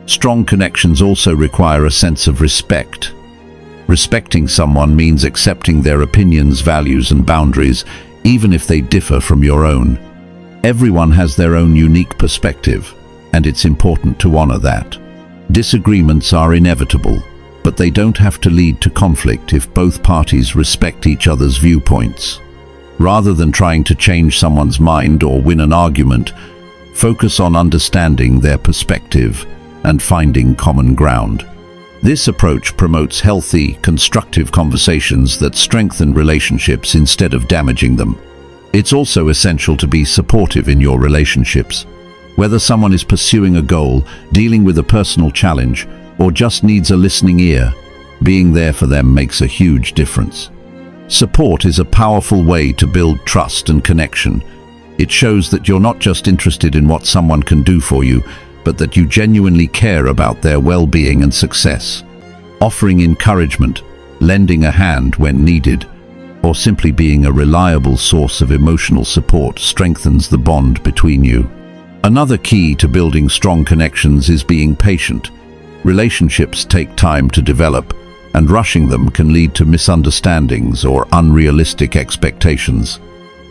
Strong connections also require a sense of respect. Respecting someone means accepting their opinions, values, and boundaries, even if they differ from your own. Everyone has their own unique perspective, and it's important to honor that. Disagreements are inevitable, but they don't have to lead to conflict if both parties respect each other's viewpoints. Rather than trying to change someone's mind or win an argument, focus on understanding their perspective and finding common ground. This approach promotes healthy, constructive conversations that strengthen relationships instead of damaging them. It's also essential to be supportive in your relationships. Whether someone is pursuing a goal, dealing with a personal challenge, or just needs a listening ear, being there for them makes a huge difference. Support is a powerful way to build trust and connection. It shows that you're not just interested in what someone can do for you, but that you genuinely care about their well-being and success. Offering encouragement, lending a hand when needed, or simply being a reliable source of emotional support strengthens the bond between you. Another key to building strong connections is being patient. Relationships take time to develop, and rushing them can lead to misunderstandings or unrealistic expectations.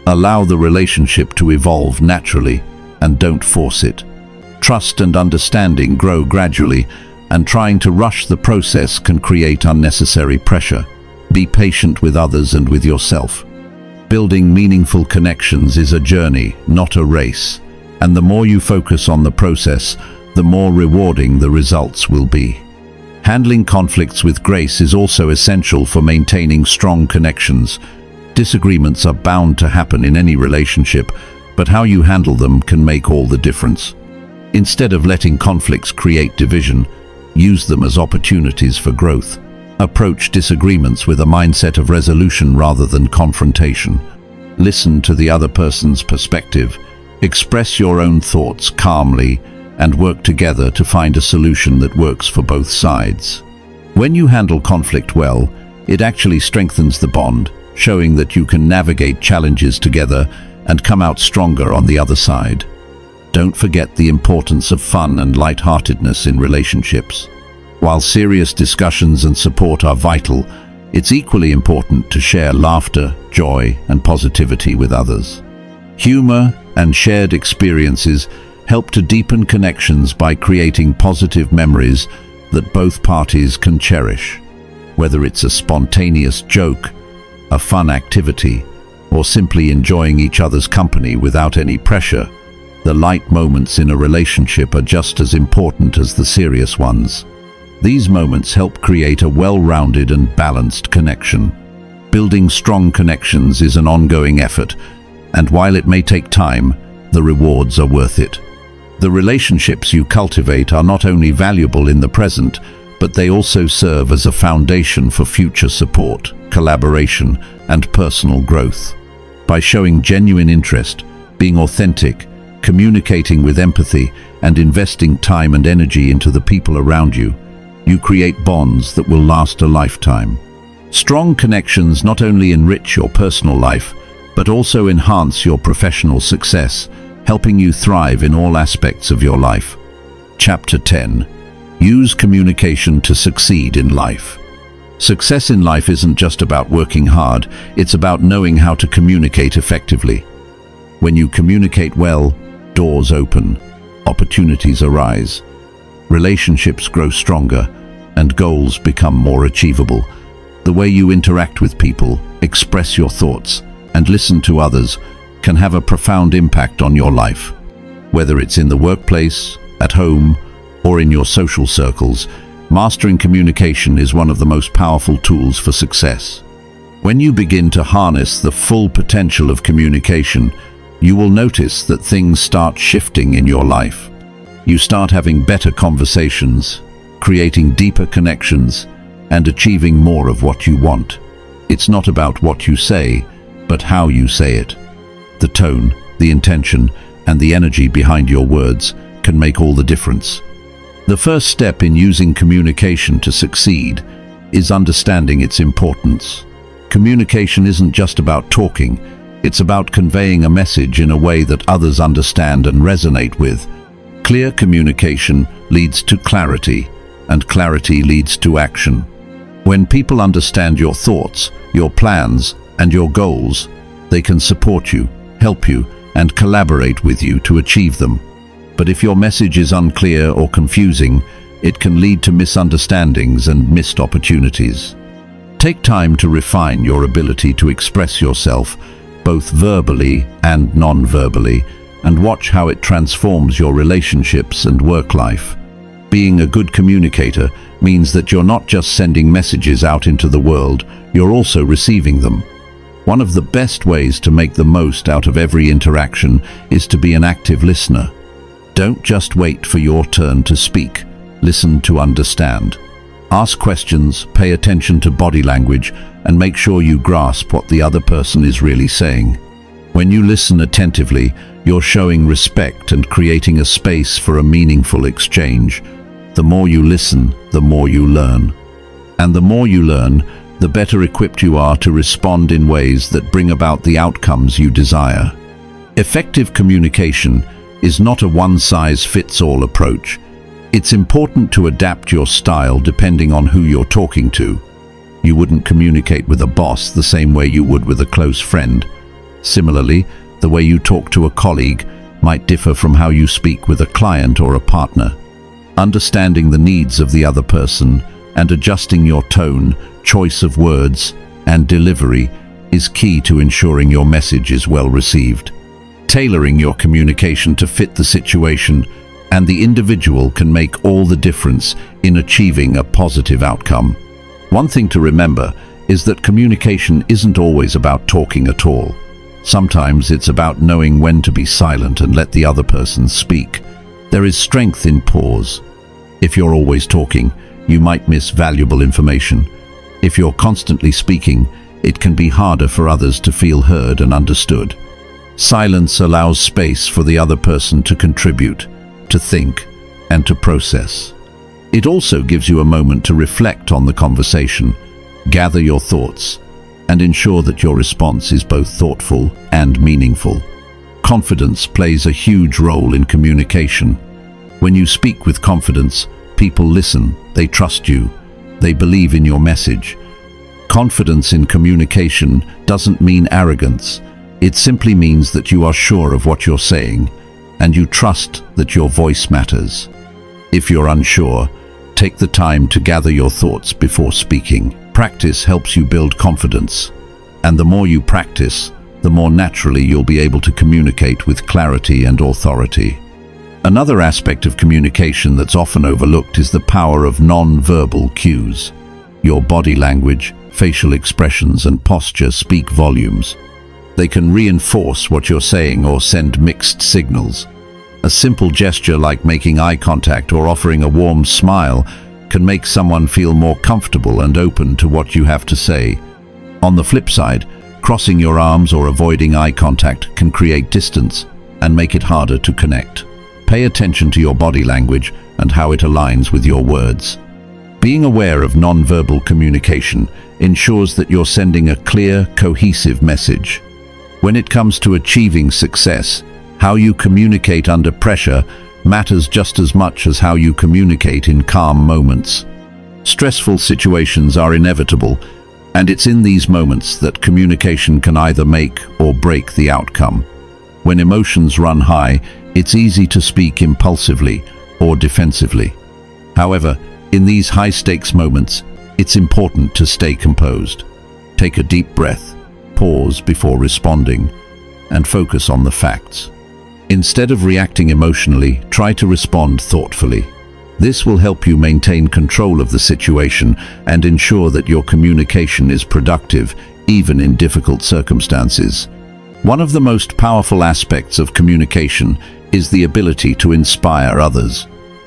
Allow the relationship to evolve naturally, and don't force it. Trust and understanding grow gradually, and trying to rush the process can create unnecessary pressure. Be patient with others and with yourself. Building meaningful connections is a journey, not a race, and the more you focus on the process, the more rewarding the results will be. Handling conflicts with grace is also essential for maintaining strong connections. Disagreements are bound to happen in any relationship, but how you handle them can make all the difference. Instead of letting conflicts create division, use them as opportunities for growth. Approach disagreements with a mindset of resolution rather than confrontation. Listen to the other person's perspective. Express your own thoughts calmly and work together to find a solution that works for both sides. When you handle conflict well, it actually strengthens the bond, showing that you can navigate challenges together and come out stronger on the other side. Don't forget the importance of fun and lightheartedness in relationships. While serious discussions and support are vital, it's equally important to share laughter, joy, and positivity with others. Humor and shared experiences help to deepen connections by creating positive memories that both parties can cherish. Whether it's a spontaneous joke, a fun activity, or simply enjoying each other's company without any pressure, the light moments in a relationship are just as important as the serious ones. These moments help create a well-rounded and balanced connection. Building strong connections is an ongoing effort, and while it may take time, the rewards are worth it. The relationships you cultivate are not only valuable in the present, but they also serve as a foundation for future support, collaboration, and personal growth. By showing genuine interest, being authentic, communicating with empathy, and investing time and energy into the people around you, you create bonds that will last a lifetime. Strong connections not only enrich your personal life, but also enhance your professional success, helping you thrive in all aspects of your life. Chapter 10. Use communication to succeed in life. Success in life isn't just about working hard, it's about knowing how to communicate effectively. When you communicate well, doors open, opportunities arise, relationships grow stronger, and goals become more achievable. The way you interact with people, express your thoughts, and listen to others can have a profound impact on your life. Whether it's in the workplace, at home, or in your social circles, mastering communication is one of the most powerful tools for success. When you begin to harness the full potential of communication, you will notice that things start shifting in your life. You start having better conversations, creating deeper connections, and achieving more of what you want. It's not about what you say, but how you say it. The tone, the intention, and the energy behind your words can make all the difference. The first step in using communication to succeed is understanding its importance. Communication isn't just about talking, it's about conveying a message in a way that others understand and resonate with. Clear communication leads to clarity, and clarity leads to action. When people understand your thoughts, your plans, and your goals, they can support you, help you, and collaborate with you to achieve them. But if your message is unclear or confusing, it can lead to misunderstandings and missed opportunities. Take time to refine your ability to express yourself, both verbally and non-verbally, and watch how it transforms your relationships and work life. Being a good communicator means that you're not just sending messages out into the world, you're also receiving them. One of the best ways to make the most out of every interaction is to be an active listener. Don't just wait for your turn to speak. Listen to understand. Ask questions, pay attention to body language, and make sure you grasp what the other person is really saying. When you listen attentively, you're showing respect and creating a space for a meaningful exchange. The more you listen, the more you learn. And the more you learn, the better equipped you are to respond in ways that bring about the outcomes you desire. Effective communication is not a one-size-fits-all approach. It's important to adapt your style depending on who you're talking to. You wouldn't communicate with a boss the same way you would with a close friend. Similarly, the way you talk to a colleague might differ from how you speak with a client or a partner. Understanding the needs of the other person and adjusting your tone, choice of words, and delivery is key to ensuring your message is well received. Tailoring your communication to fit the situation and the individual can make all the difference in achieving a positive outcome. One thing to remember is that communication isn't always about talking at all. Sometimes it's about knowing when to be silent and let the other person speak. There is strength in pause. If you're always talking, you might miss valuable information. If you're constantly speaking, it can be harder for others to feel heard and understood. Silence allows space for the other person to contribute, to think, and to process. It also gives you a moment to reflect on the conversation, gather your thoughts, and ensure that your response is both thoughtful and meaningful. Confidence plays a huge role in communication. When you speak with confidence, people listen, they trust you, they believe in your message. Confidence in communication doesn't mean arrogance. It simply means that you are sure of what you're saying, and you trust that your voice matters. If you're unsure, take the time to gather your thoughts before speaking. Practice helps you build confidence, and the more you practice, the more naturally you'll be able to communicate with clarity and authority. Another aspect of communication that's often overlooked is the power of non-verbal cues. Your body language, facial expressions, and posture speak volumes. They can reinforce what you're saying or send mixed signals. A simple gesture like making eye contact or offering a warm smile can make someone feel more comfortable and open to what you have to say. On the flip side, crossing your arms or avoiding eye contact can create distance and make it harder to connect. Pay attention to your body language and how it aligns with your words. Being aware of non-verbal communication ensures that you're sending a clear, cohesive message. When it comes to achieving success, how you communicate under pressure matters just as much as how you communicate in calm moments. Stressful situations are inevitable, and it's in these moments that communication can either make or break the outcome. When emotions run high, it's easy to speak impulsively or defensively. However, in these high-stakes moments, it's important to stay composed. Take a deep breath, pause before responding, and focus on the facts. Instead of reacting emotionally, try to respond thoughtfully. This will help you maintain control of the situation and ensure that your communication is productive, even in difficult circumstances. One of the most powerful aspects of communication is the ability to inspire others.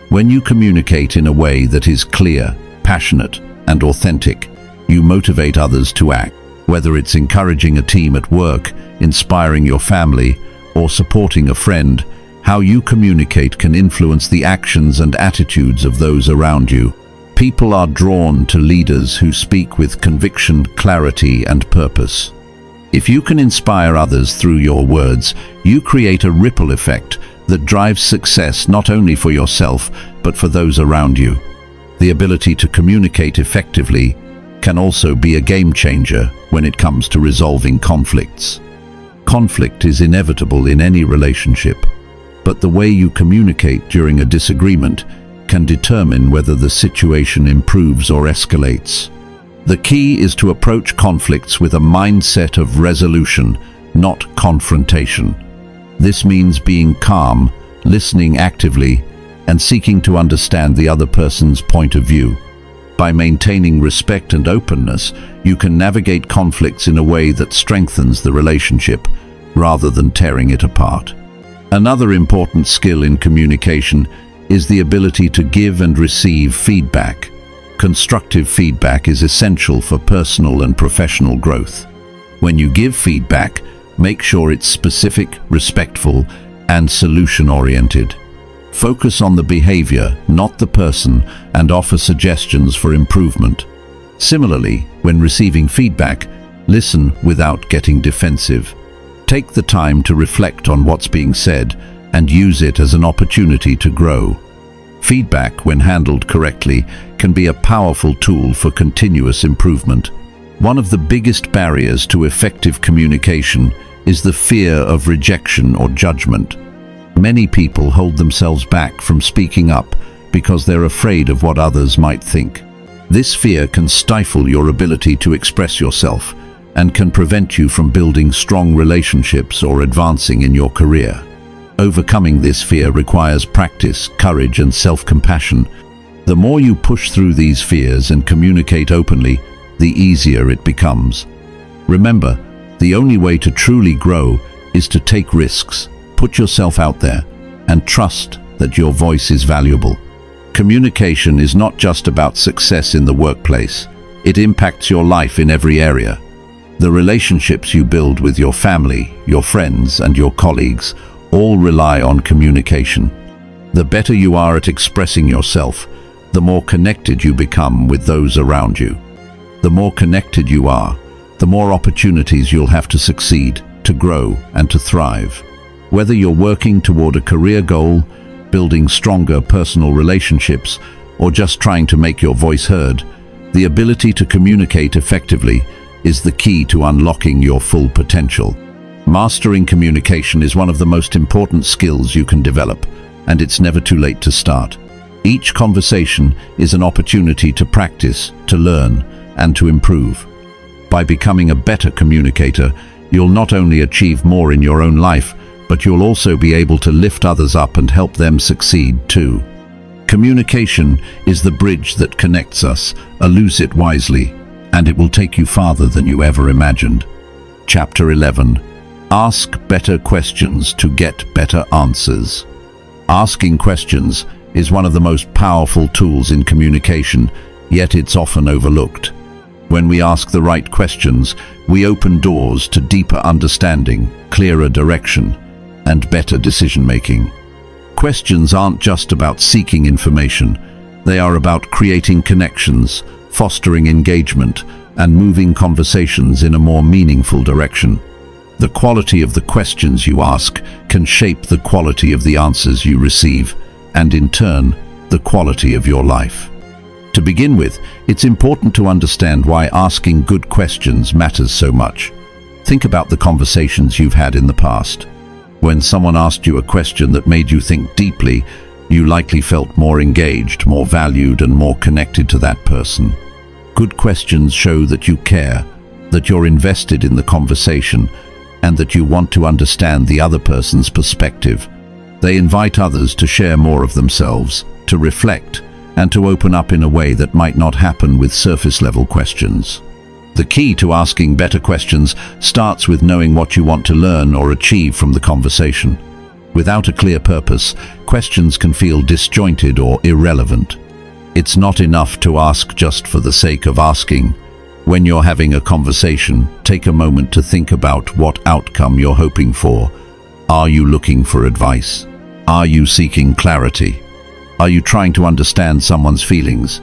When you communicate in a way that is clear, passionate, and authentic, you motivate others to act. Whether it's encouraging a team at work, inspiring your family, or supporting a friend, how you communicate can influence the actions and attitudes of those around you. People are drawn to leaders who speak with conviction, clarity, and purpose. If you can inspire others through your words, you create a ripple effect that drives success not only for yourself, but for those around you. The ability to communicate effectively can also be a game changer when it comes to resolving conflicts. Conflict is inevitable in any relationship, but the way you communicate during a disagreement can determine whether the situation improves or escalates. The key is to approach conflicts with a mindset of resolution, not confrontation. This means being calm, listening actively, and seeking to understand the other person's point of view. By maintaining respect and openness, you can navigate conflicts in a way that strengthens the relationship, rather than tearing it apart. Another important skill in communication is the ability to give and receive feedback. Constructive feedback is essential for personal and professional growth. When you give feedback, make sure it's specific, respectful, and solution-oriented. Focus on the behavior, not the person, and offer suggestions for improvement. Similarly, when receiving feedback, listen without getting defensive. Take the time to reflect on what's being said and use it as an opportunity to grow. Feedback, when handled correctly, can be a powerful tool for continuous improvement. One of the biggest barriers to effective communication is the fear of rejection or judgment. Many people hold themselves back from speaking up because they're afraid of what others might think. This fear can stifle your ability to express yourself and can prevent you from building strong relationships or advancing in your career. Overcoming this fear requires practice, courage, and self-compassion. The more you push through these fears and communicate openly, the easier it becomes. Remember, the only way to truly grow is to take risks, put yourself out there, and trust that your voice is valuable. Communication is not just about success in the workplace. It impacts your life in every area. The relationships you build with your family, your friends, and your colleagues all rely on communication. The better you are at expressing yourself, the more connected you become with those around you. The more connected you are, the more opportunities you'll have to succeed, to grow, and to thrive. Whether you're working toward a career goal, building stronger personal relationships, or just trying to make your voice heard, the ability to communicate effectively is the key to unlocking your full potential. Mastering communication is one of the most important skills you can develop, and it's never too late to start. Each conversation is an opportunity to practice, to learn, and to improve. By becoming a better communicator, you'll not only achieve more in your own life, but you'll also be able to lift others up and help them succeed too. Communication is the bridge that connects us. Use it wisely, and it will take you farther than you ever imagined. Chapter 11. Ask better questions to get better answers. Asking questions is one of the most powerful tools in communication, yet it's often overlooked. When we ask the right questions, we open doors to deeper understanding, clearer direction, and better decision-making. Questions aren't just about seeking information. They are about creating connections, fostering engagement, and moving conversations in a more meaningful direction. The quality of the questions you ask can shape the quality of the answers you receive, and in turn, the quality of your life. To begin with, it's important to understand why asking good questions matters so much. Think about the conversations you've had in the past. When someone asked you a question that made you think deeply, you likely felt more engaged, more valued, and more connected to that person. Good questions show that you care, that you're invested in the conversation, and that you want to understand the other person's perspective. They invite others to share more of themselves, to reflect, and to open up in a way that might not happen with surface-level questions. The key to asking better questions starts with knowing what you want to learn or achieve from the conversation. Without a clear purpose, questions can feel disjointed or irrelevant. It's not enough to ask just for the sake of asking. When you're having a conversation, take a moment to think about what outcome you're hoping for. Are you looking for advice? Are you seeking clarity? Are you trying to understand someone's feelings?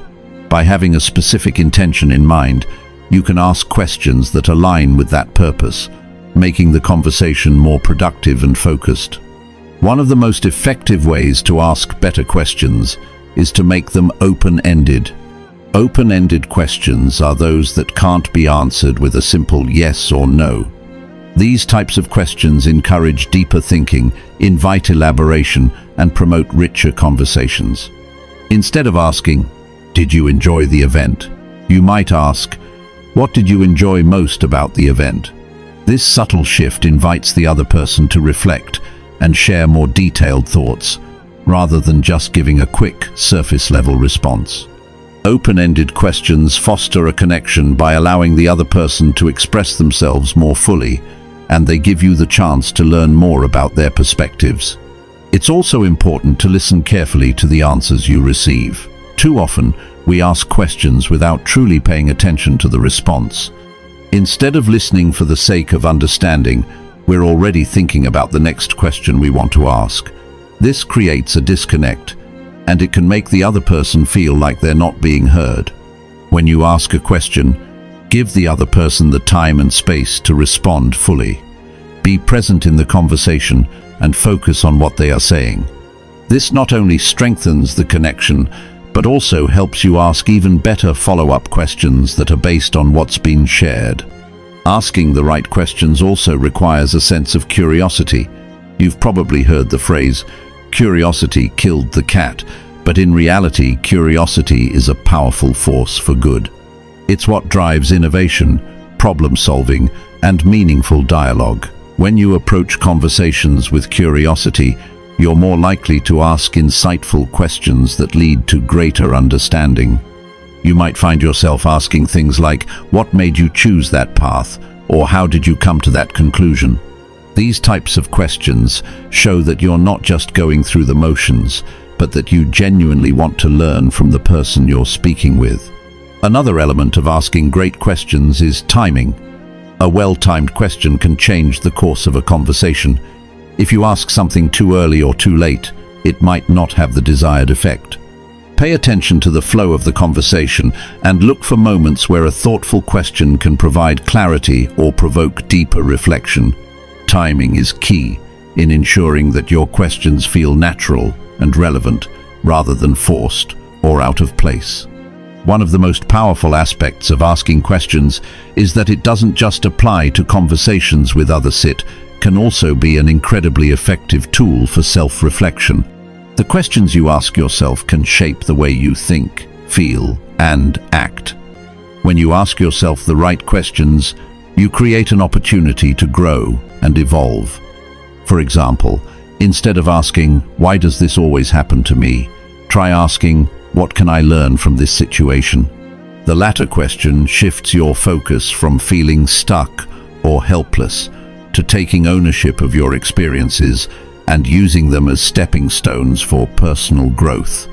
By having a specific intention in mind, you can ask questions that align with that purpose, making the conversation more productive and focused. One of the most effective ways to ask better questions is to make them open-ended. Open-ended questions are those that can't be answered with a simple yes or no. These types of questions encourage deeper thinking, invite elaboration, and promote richer conversations. Instead of asking, "Did you enjoy the event?" you might ask, "What did you enjoy most about the event?" This subtle shift invites the other person to reflect and share more detailed thoughts, rather than just giving a quick, surface-level response. Open-ended questions foster a connection by allowing the other person to express themselves more fully, and they give you the chance to learn more about their perspectives. It's also important to listen carefully to the answers you receive. Too often, we ask questions without truly paying attention to the response. Instead of listening for the sake of understanding, we're already thinking about the next question we want to ask. This creates a disconnect, and it can make the other person feel like they're not being heard. When you ask a question, give the other person the time and space to respond fully. Be present in the conversation and focus on what they are saying. This not only strengthens the connection, but also helps you ask even better follow-up questions that are based on what's been shared. Asking the right questions also requires a sense of curiosity. You've probably heard the phrase, "Curiosity killed the cat," but in reality, curiosity is a powerful force for good. It's what drives innovation, problem-solving, and meaningful dialogue. When you approach conversations with curiosity, you're more likely to ask insightful questions that lead to greater understanding. You might find yourself asking things like, "What made you choose that path?" or "How did you come to that conclusion?" These types of questions show that you're not just going through the motions, but that you genuinely want to learn from the person you're speaking with. Another element of asking great questions is timing. A well-timed question can change the course of a conversation. If you ask something too early or too late, it might not have the desired effect. Pay attention to the flow of the conversation and look for moments where a thoughtful question can provide clarity or provoke deeper reflection. Timing is key in ensuring that your questions feel natural and relevant rather than forced or out of place. One of the most powerful aspects of asking questions is that it doesn't just apply to conversations with others. It can also be an incredibly effective tool for self-reflection. The questions you ask yourself can shape the way you think, feel, and act. When you ask yourself the right questions, you create an opportunity to grow and evolve. For example, instead of asking, "Why does this always happen to me?" try asking, "What can I learn from this situation?" The latter question shifts your focus from feeling stuck or helpless to taking ownership of your experiences and using them as stepping stones for personal growth.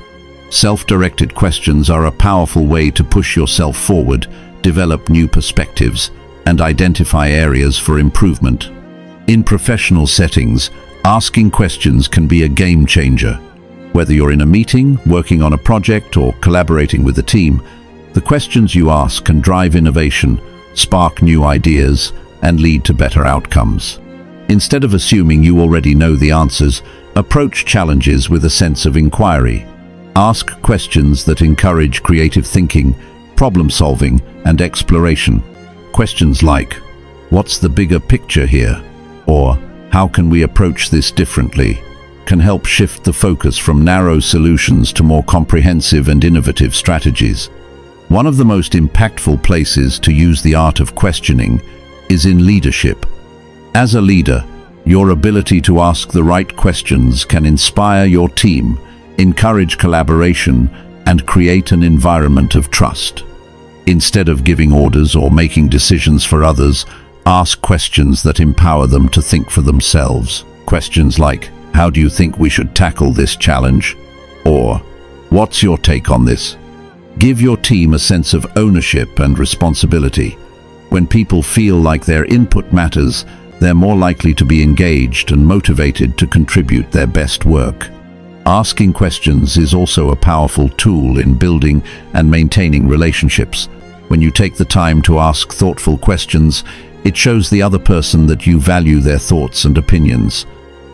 Self-directed questions are a powerful way to push yourself forward, develop new perspectives, and identify areas for improvement. In professional settings, asking questions can be a game changer. Whether you're in a meeting, working on a project, or collaborating with a team, the questions you ask can drive innovation, spark new ideas, and lead to better outcomes. Instead of assuming you already know the answers, approach challenges with a sense of inquiry. Ask questions that encourage creative thinking, problem-solving, and exploration. Questions like, "What's the bigger picture here?" or "How can we approach this differently?" can help shift the focus from narrow solutions to more comprehensive and innovative strategies. One of the most impactful places to use the art of questioning is in leadership. As a leader, your ability to ask the right questions can inspire your team, encourage collaboration, and create an environment of trust. Instead of giving orders or making decisions for others, ask questions that empower them to think for themselves. Questions like, "How do you think we should tackle this challenge?" or "What's your take on this?" Give your team a sense of ownership and responsibility. When people feel like their input matters, they're more likely to be engaged and motivated to contribute their best work. Asking questions is also a powerful tool in building and maintaining relationships. When you take the time to ask thoughtful questions, it shows the other person that you value their thoughts and opinions.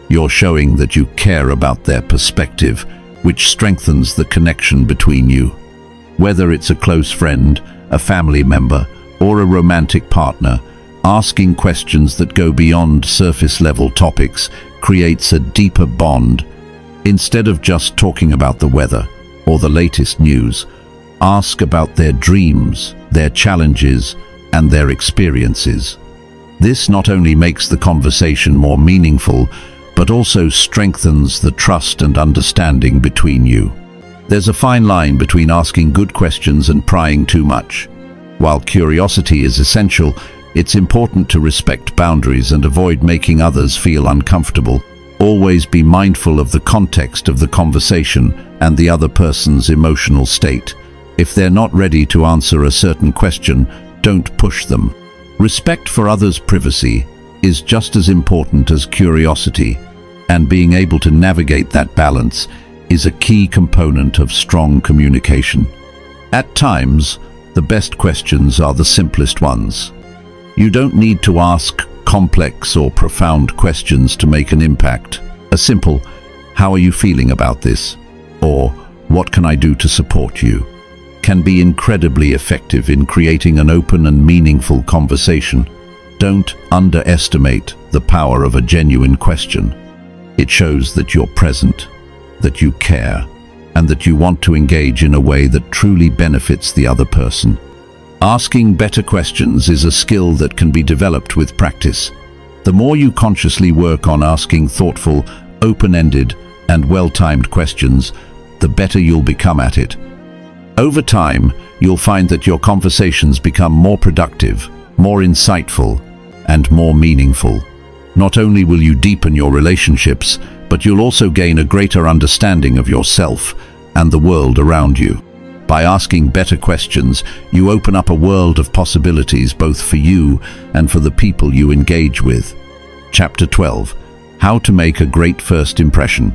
You're showing that you care about their perspective, which strengthens the connection between you. Whether it's a close friend, a family member, or a romantic partner, Asking questions that go beyond surface-level topics creates a deeper bond. Instead of just talking about the weather or the latest news, ask about their dreams, their challenges, and their experiences. This not only makes the conversation more meaningful, but also strengthens the trust and understanding between you. There's a fine line between asking good questions and prying too much. While curiosity is essential, it's important to respect boundaries and avoid making others feel uncomfortable. Always be mindful of the context of the conversation and the other person's emotional state. If they're not ready to answer a certain question, don't push them. Respect for others' privacy is just as important as curiosity, and being able to navigate that balance is a key component of strong communication. At times, the best questions are the simplest ones. You don't need to ask complex or profound questions to make an impact. A simple, "How are you feeling about this?" or "What can I do to support you?" can be incredibly effective in creating an open and meaningful conversation. Don't underestimate the power of a genuine question. It shows that you're present, that you care, and that you want to engage in a way that truly benefits the other person. Asking better questions is a skill that can be developed with practice. The more you consciously work on asking thoughtful, open-ended, and well-timed questions, the better you'll become at it. Over time, you'll find that your conversations become more productive, more insightful, and more meaningful. Not only will you deepen your relationships, but you'll also gain a greater understanding of yourself and the world around you. By asking better questions, you open up a world of possibilities both for you and for the people you engage with. Chapter 12. How to make a great first impression.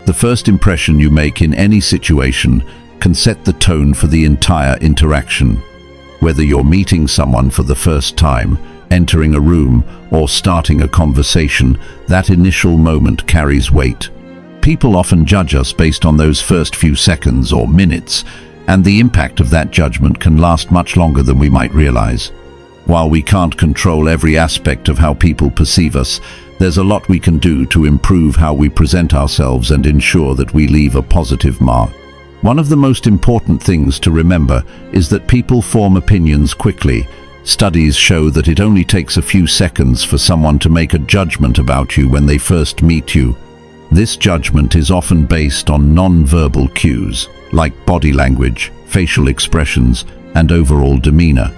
The first impression you make in any situation can set the tone for the entire interaction. Whether you're meeting someone for the first time, entering a room, or starting a conversation, that initial moment carries weight. People often judge us based on those first few seconds or minutes, and the impact of that judgment can last much longer than we might realize. While we can't control every aspect of how people perceive us, there's a lot we can do to improve how we present ourselves and ensure that we leave a positive mark. One of the most important things to remember is that people form opinions quickly. Studies show that it only takes a few seconds for someone to make a judgment about you when they first meet you. This judgment is often based on non-verbal cues, like body language, facial expressions, and overall demeanor.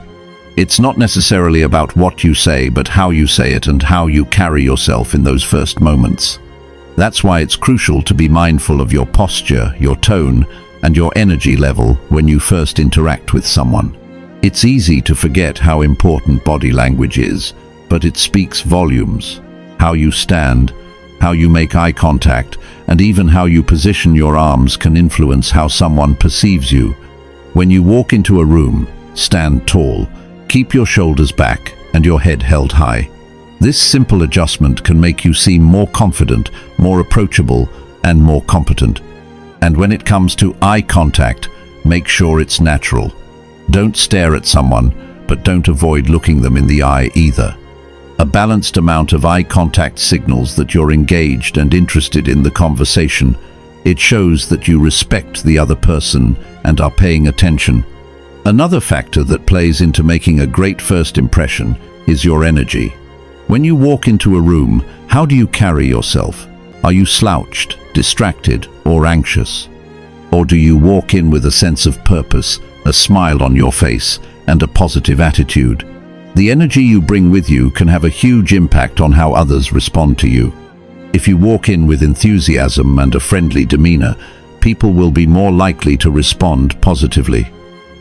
It's not necessarily about what you say, but how you say it and how you carry yourself in those first moments. That's why it's crucial to be mindful of your posture, your tone, and your energy level when you first interact with someone. It's easy to forget how important body language is, but it speaks volumes. How you stand, how you make eye contact, and even how you position your arms can influence how someone perceives you. When you walk into a room, stand tall, keep your shoulders back and your head held high. This simple adjustment can make you seem more confident, more approachable, and more competent. And when it comes to eye contact, make sure it's natural. Don't stare at someone, but don't avoid looking them in the eye either. A balanced amount of eye contact signals that you're engaged and interested in the conversation. It shows that you respect the other person and are paying attention. Another factor that plays into making a great first impression is your energy. When you walk into a room, how do you carry yourself? Are you slouched, distracted, or anxious? Or do you walk in with a sense of purpose, a smile on your face, and a positive attitude? The energy you bring with you can have a huge impact on how others respond to you. If you walk in with enthusiasm and a friendly demeanor, people will be more likely to respond positively.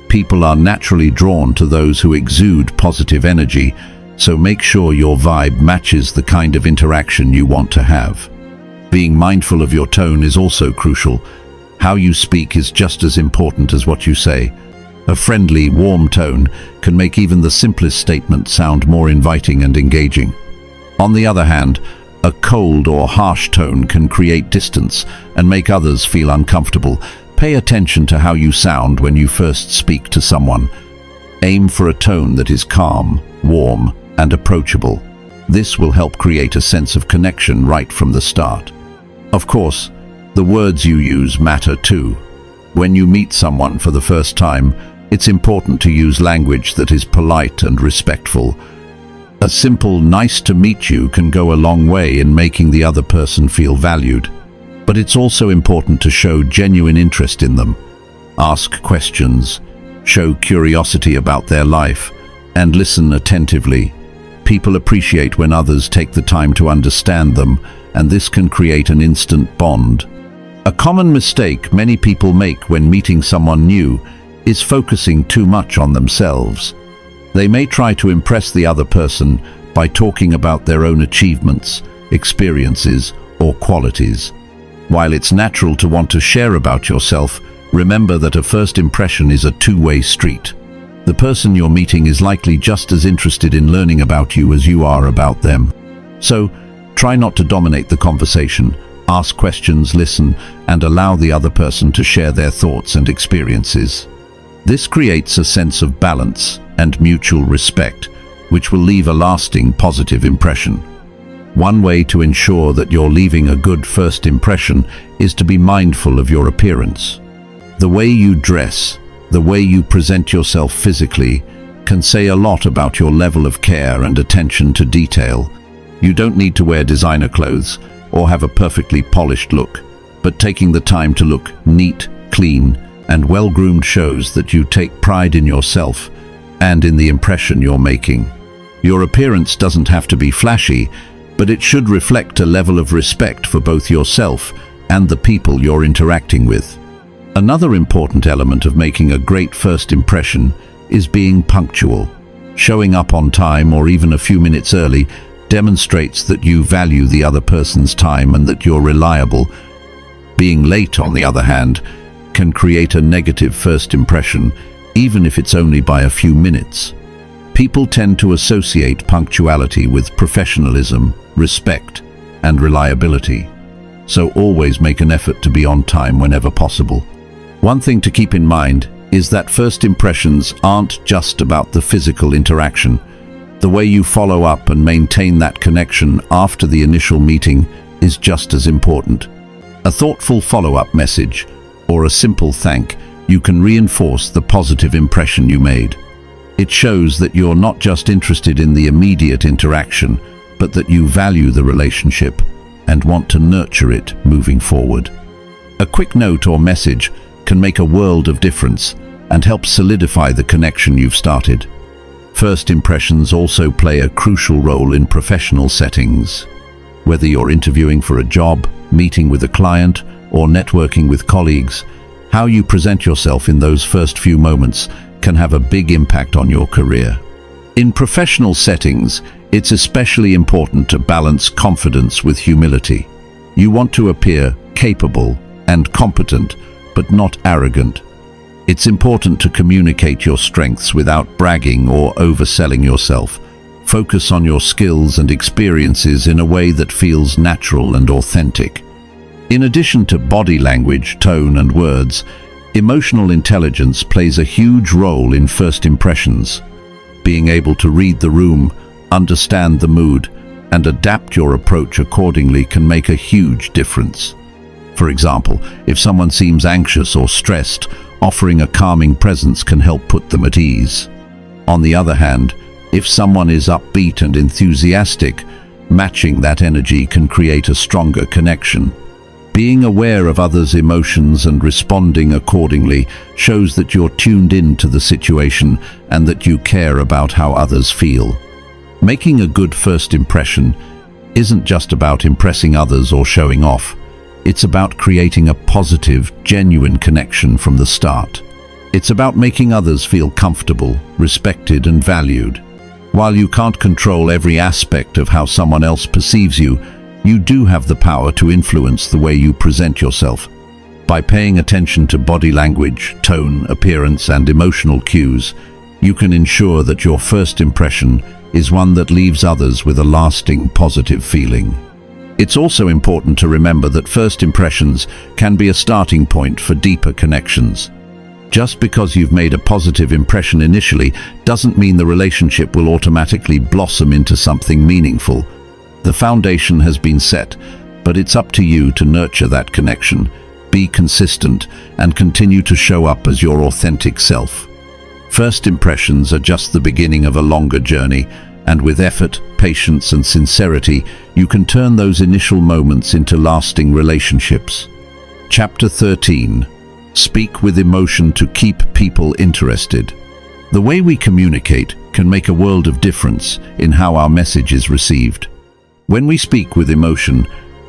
People are naturally drawn to those who exude positive energy, so make sure your vibe matches the kind of interaction you want to have. Being mindful of your tone is also crucial. How you speak is just as important as what you say. A friendly, warm tone can make even the simplest statement sound more inviting and engaging. On the other hand, a cold or harsh tone can create distance and make others feel uncomfortable. Pay attention to how you sound when you first speak to someone. Aim for a tone that is calm, warm, and approachable. This will help create a sense of connection right from the start. Of course, the words you use matter too. When you meet someone for the first time, it's important to use language that is polite and respectful. A simple "nice to meet you" can go a long way in making the other person feel valued. But it's also important to show genuine interest in them. Ask questions, show curiosity about their life, and listen attentively. People appreciate when others take the time to understand them, and this can create an instant bond. A common mistake many people make when meeting someone new is focusing too much on themselves. They may try to impress the other person by talking about their own achievements, experiences, or qualities. While it's natural to want to share about yourself, remember that a first impression is a two-way street. The person you're meeting is likely just as interested in learning about you as you are about them. So, try not to dominate the conversation. Ask questions, listen, and allow the other person to share their thoughts and experiences. This creates a sense of balance and mutual respect, which will leave a lasting positive impression. One way to ensure that you're leaving a good first impression is to be mindful of your appearance. The way you dress, the way you present yourself physically, can say a lot about your level of care and attention to detail. You don't need to wear designer clothes or have a perfectly polished look, but taking the time to look neat, clean, and well-groomed shows that you take pride in yourself and in the impression you're making. Your appearance doesn't have to be flashy, but it should reflect a level of respect for both yourself and the people you're interacting with. Another important element of making a great first impression is being punctual. Showing up on time or even a few minutes early demonstrates that you value the other person's time and that you're reliable. Being late, on the other hand, can create a negative first impression, even if it's only by a few minutes. People tend to associate punctuality with professionalism, respect, and reliability. So always make an effort to be on time whenever possible. One thing to keep in mind is that first impressions aren't just about the physical interaction. The way you follow up and maintain that connection after the initial meeting is just as important. A thoughtful follow-up message or a simple thank you can reinforce the positive impression you made. It shows that you're not just interested in the immediate interaction, but that you value the relationship and want to nurture it moving forward. A quick note or message can make a world of difference and help solidify the connection you've started. First impressions also play a crucial role in professional settings. Whether you're interviewing for a job, meeting with a client, or networking with colleagues, how you present yourself in those first few moments can have a big impact on your career. In professional settings, it's especially important to balance confidence with humility. You want to appear capable and competent, but not arrogant. It's important to communicate your strengths without bragging or overselling yourself. Focus on your skills and experiences in a way that feels natural and authentic. In addition to body language, tone, and words, emotional intelligence plays a huge role in first impressions. Being able to read the room, understand the mood, and adapt your approach accordingly can make a huge difference. For example, if someone seems anxious or stressed, offering a calming presence can help put them at ease. On the other hand, if someone is upbeat and enthusiastic, matching that energy can create a stronger connection. Being aware of others' emotions and responding accordingly shows that you're tuned in to the situation and that you care about how others feel. Making a good first impression isn't just about impressing others or showing off. It's about creating a positive, genuine connection from the start. It's about making others feel comfortable, respected, and valued. While you can't control every aspect of how someone else perceives you, you do have the power to influence the way you present yourself. By paying attention to body language, tone, appearance, and emotional cues, you can ensure that your first impression is one that leaves others with a lasting positive feeling. It's also important to remember that first impressions can be a starting point for deeper connections. Just because you've made a positive impression initially doesn't mean the relationship will automatically blossom into something meaningful. The foundation has been set, but it's up to you to nurture that connection, be consistent, and continue to show up as your authentic self. First impressions are just the beginning of a longer journey, and with effort, patience, and sincerity, you can turn those initial moments into lasting relationships. Chapter 13. Speak with emotion to keep people interested. The way we communicate can make a world of difference in how our message is received. When we speak with emotion,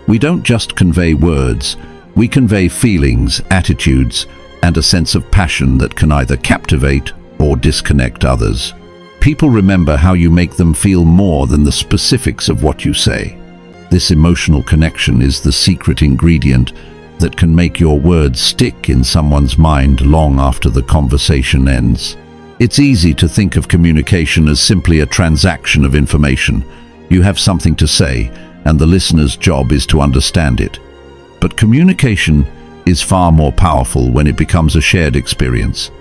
we don't just convey words, we convey feelings, attitudes, and a sense of passion that can either captivate or disconnect others. People remember how you make them feel more than the specifics of what you say. This emotional connection is the secret ingredient that can make your words stick in someone's mind long after the conversation ends. It's easy to think of communication as simply a transaction of information. You have something to say, and the listener's job is to understand it. But communication is far more powerful when it becomes a shared experience.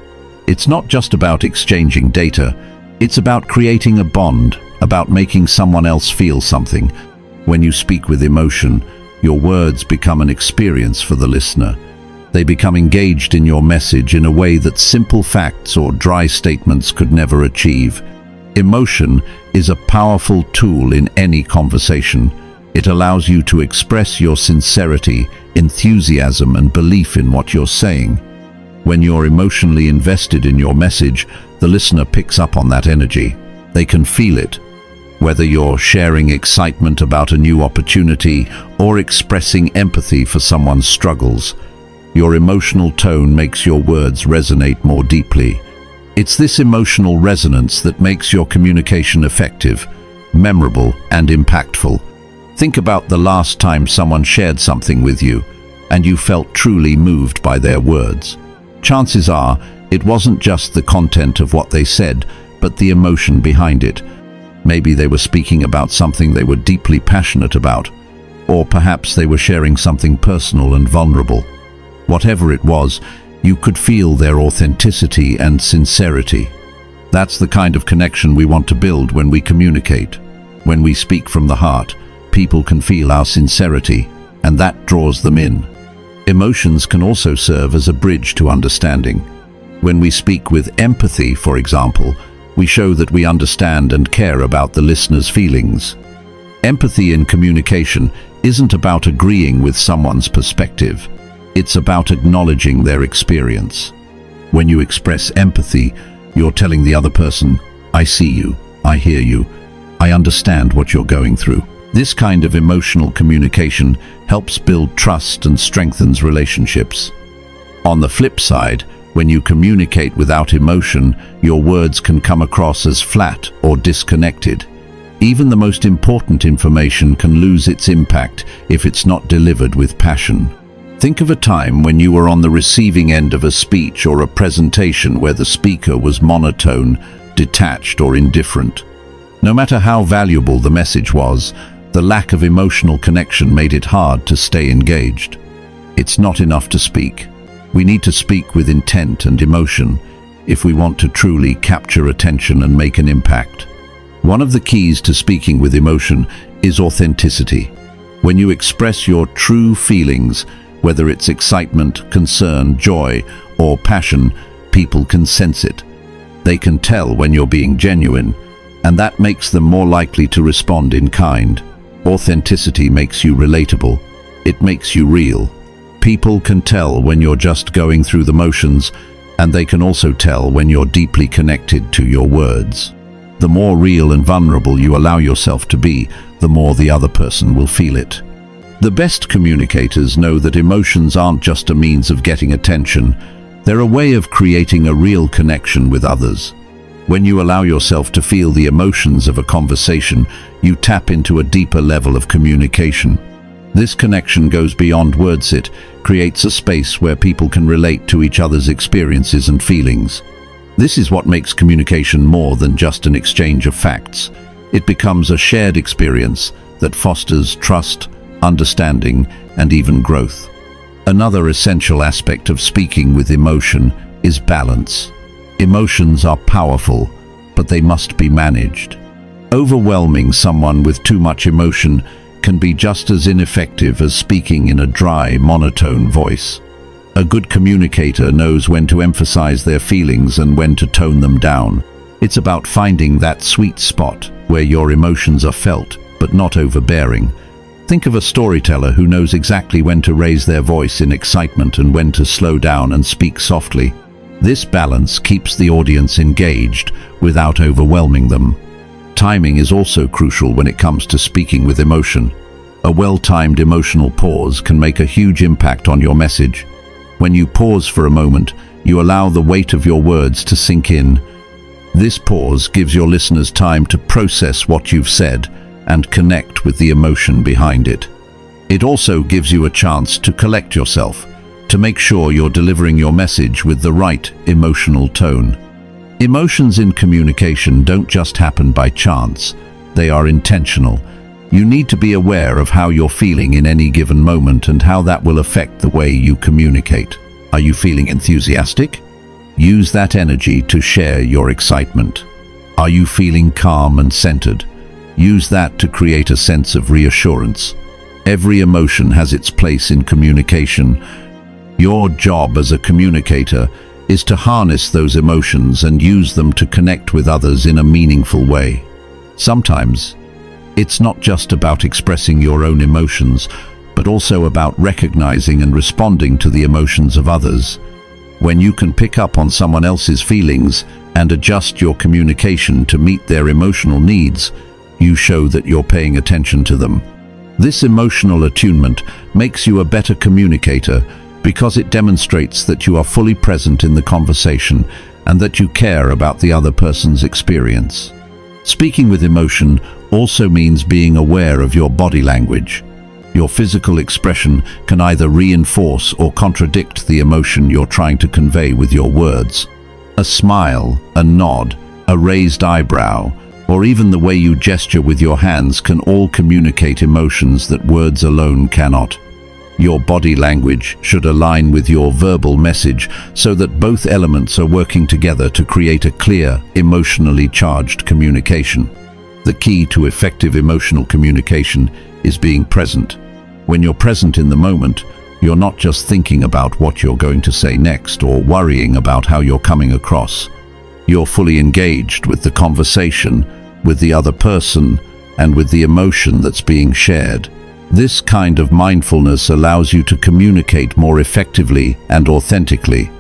It's not just about exchanging data, it's about creating a bond, about making someone else feel something. When you speak with emotion, your words become an experience for the listener. They become engaged in your message in a way that simple facts or dry statements could never achieve. Emotion is a powerful tool in any conversation. It allows you to express your sincerity, enthusiasm, and belief in what you're saying. When you're emotionally invested in your message, the listener picks up on that energy. They can feel it. Whether you're sharing excitement about a new opportunity or expressing empathy for someone's struggles, your emotional tone makes your words resonate more deeply. It's this emotional resonance that makes your communication effective, memorable, and impactful. Think about the last time someone shared something with you, and you felt truly moved by their words. Chances are, it wasn't just the content of what they said, but the emotion behind it. Maybe they were speaking about something they were deeply passionate about, or perhaps they were sharing something personal and vulnerable. Whatever it was, you could feel their authenticity and sincerity. That's the kind of connection we want to build when we communicate. When we speak from the heart, people can feel our sincerity, and that draws them in. Emotions can also serve as a bridge to understanding. When we speak with empathy, for example, we show that we understand and care about the listener's feelings. Empathy in communication isn't about agreeing with someone's perspective. It's about acknowledging their experience. When you express empathy, you're telling the other person, "I see you, I hear you, I understand what you're going through." This kind of emotional communication helps build trust and strengthens relationships. On the flip side, when you communicate without emotion, your words can come across as flat or disconnected. Even the most important information can lose its impact if it's not delivered with passion. Think of a time when you were on the receiving end of a speech or a presentation where the speaker was monotone, detached, or indifferent. No matter how valuable the message was, the lack of emotional connection made it hard to stay engaged. It's not enough to speak. We need to speak with intent and emotion if we want to truly capture attention and make an impact. One of the keys to speaking with emotion is authenticity. When you express your true feelings, whether it's excitement, concern, joy, or passion, people can sense it. They can tell when you're being genuine, and that makes them more likely to respond in kind. Authenticity makes you relatable. It makes you real. People can tell when you're just going through the motions, and they can also tell when you're deeply connected to your words. The more real and vulnerable you allow yourself to be, the more the other person will feel it. The best communicators know that emotions aren't just a means of getting attention, they're a way of creating a real connection with others. When you allow yourself to feel the emotions of a conversation, you tap into a deeper level of communication. This connection goes beyond words. It creates a space where people can relate to each other's experiences and feelings. This is what makes communication more than just an exchange of facts. It becomes a shared experience that fosters trust, understanding, and even growth. Another essential aspect of speaking with emotion is balance. Emotions are powerful, but they must be managed. Overwhelming someone with too much emotion can be just as ineffective as speaking in a dry, monotone voice. A good communicator knows when to emphasize their feelings and when to tone them down. It's about finding that sweet spot where your emotions are felt, but not overbearing. Think of a storyteller who knows exactly when to raise their voice in excitement and when to slow down and speak softly. This balance keeps the audience engaged without overwhelming them. Timing is also crucial when it comes to speaking with emotion. A well-timed emotional pause can make a huge impact on your message. When you pause for a moment, you allow the weight of your words to sink in. This pause gives your listeners time to process what you've said and connect with the emotion behind it. It also gives you a chance to collect yourself, to make sure you're delivering your message with the right emotional tone. Emotions in communication don't just happen by chance, they are intentional. You need to be aware of how you're feeling in any given moment and how that will affect the way you communicate. Are you feeling enthusiastic? Use that energy to share your excitement. Are you feeling calm and centered? Use that to create a sense of reassurance. Every emotion has its place in communication. Your job as a communicator is to harness those emotions and use them to connect with others in a meaningful way. Sometimes, it's not just about expressing your own emotions, but also about recognizing and responding to the emotions of others. When you can pick up on someone else's feelings and adjust your communication to meet their emotional needs, you show that you're paying attention to them. This emotional attunement makes you a better communicator because it demonstrates that you are fully present in the conversation and that you care about the other person's experience. Speaking with emotion also means being aware of your body language. Your physical expression can either reinforce or contradict the emotion you're trying to convey with your words. A smile, a nod, a raised eyebrow, or even the way you gesture with your hands can all communicate emotions that words alone cannot. Your body language should align with your verbal message so that both elements are working together to create a clear, emotionally charged communication. The key to effective emotional communication is being present. When you're present in the moment, you're not just thinking about what you're going to say next or worrying about how you're coming across. You're fully engaged with the conversation, with the other person, and with the emotion that's being shared. This kind of mindfulness allows you to communicate more effectively and authentically.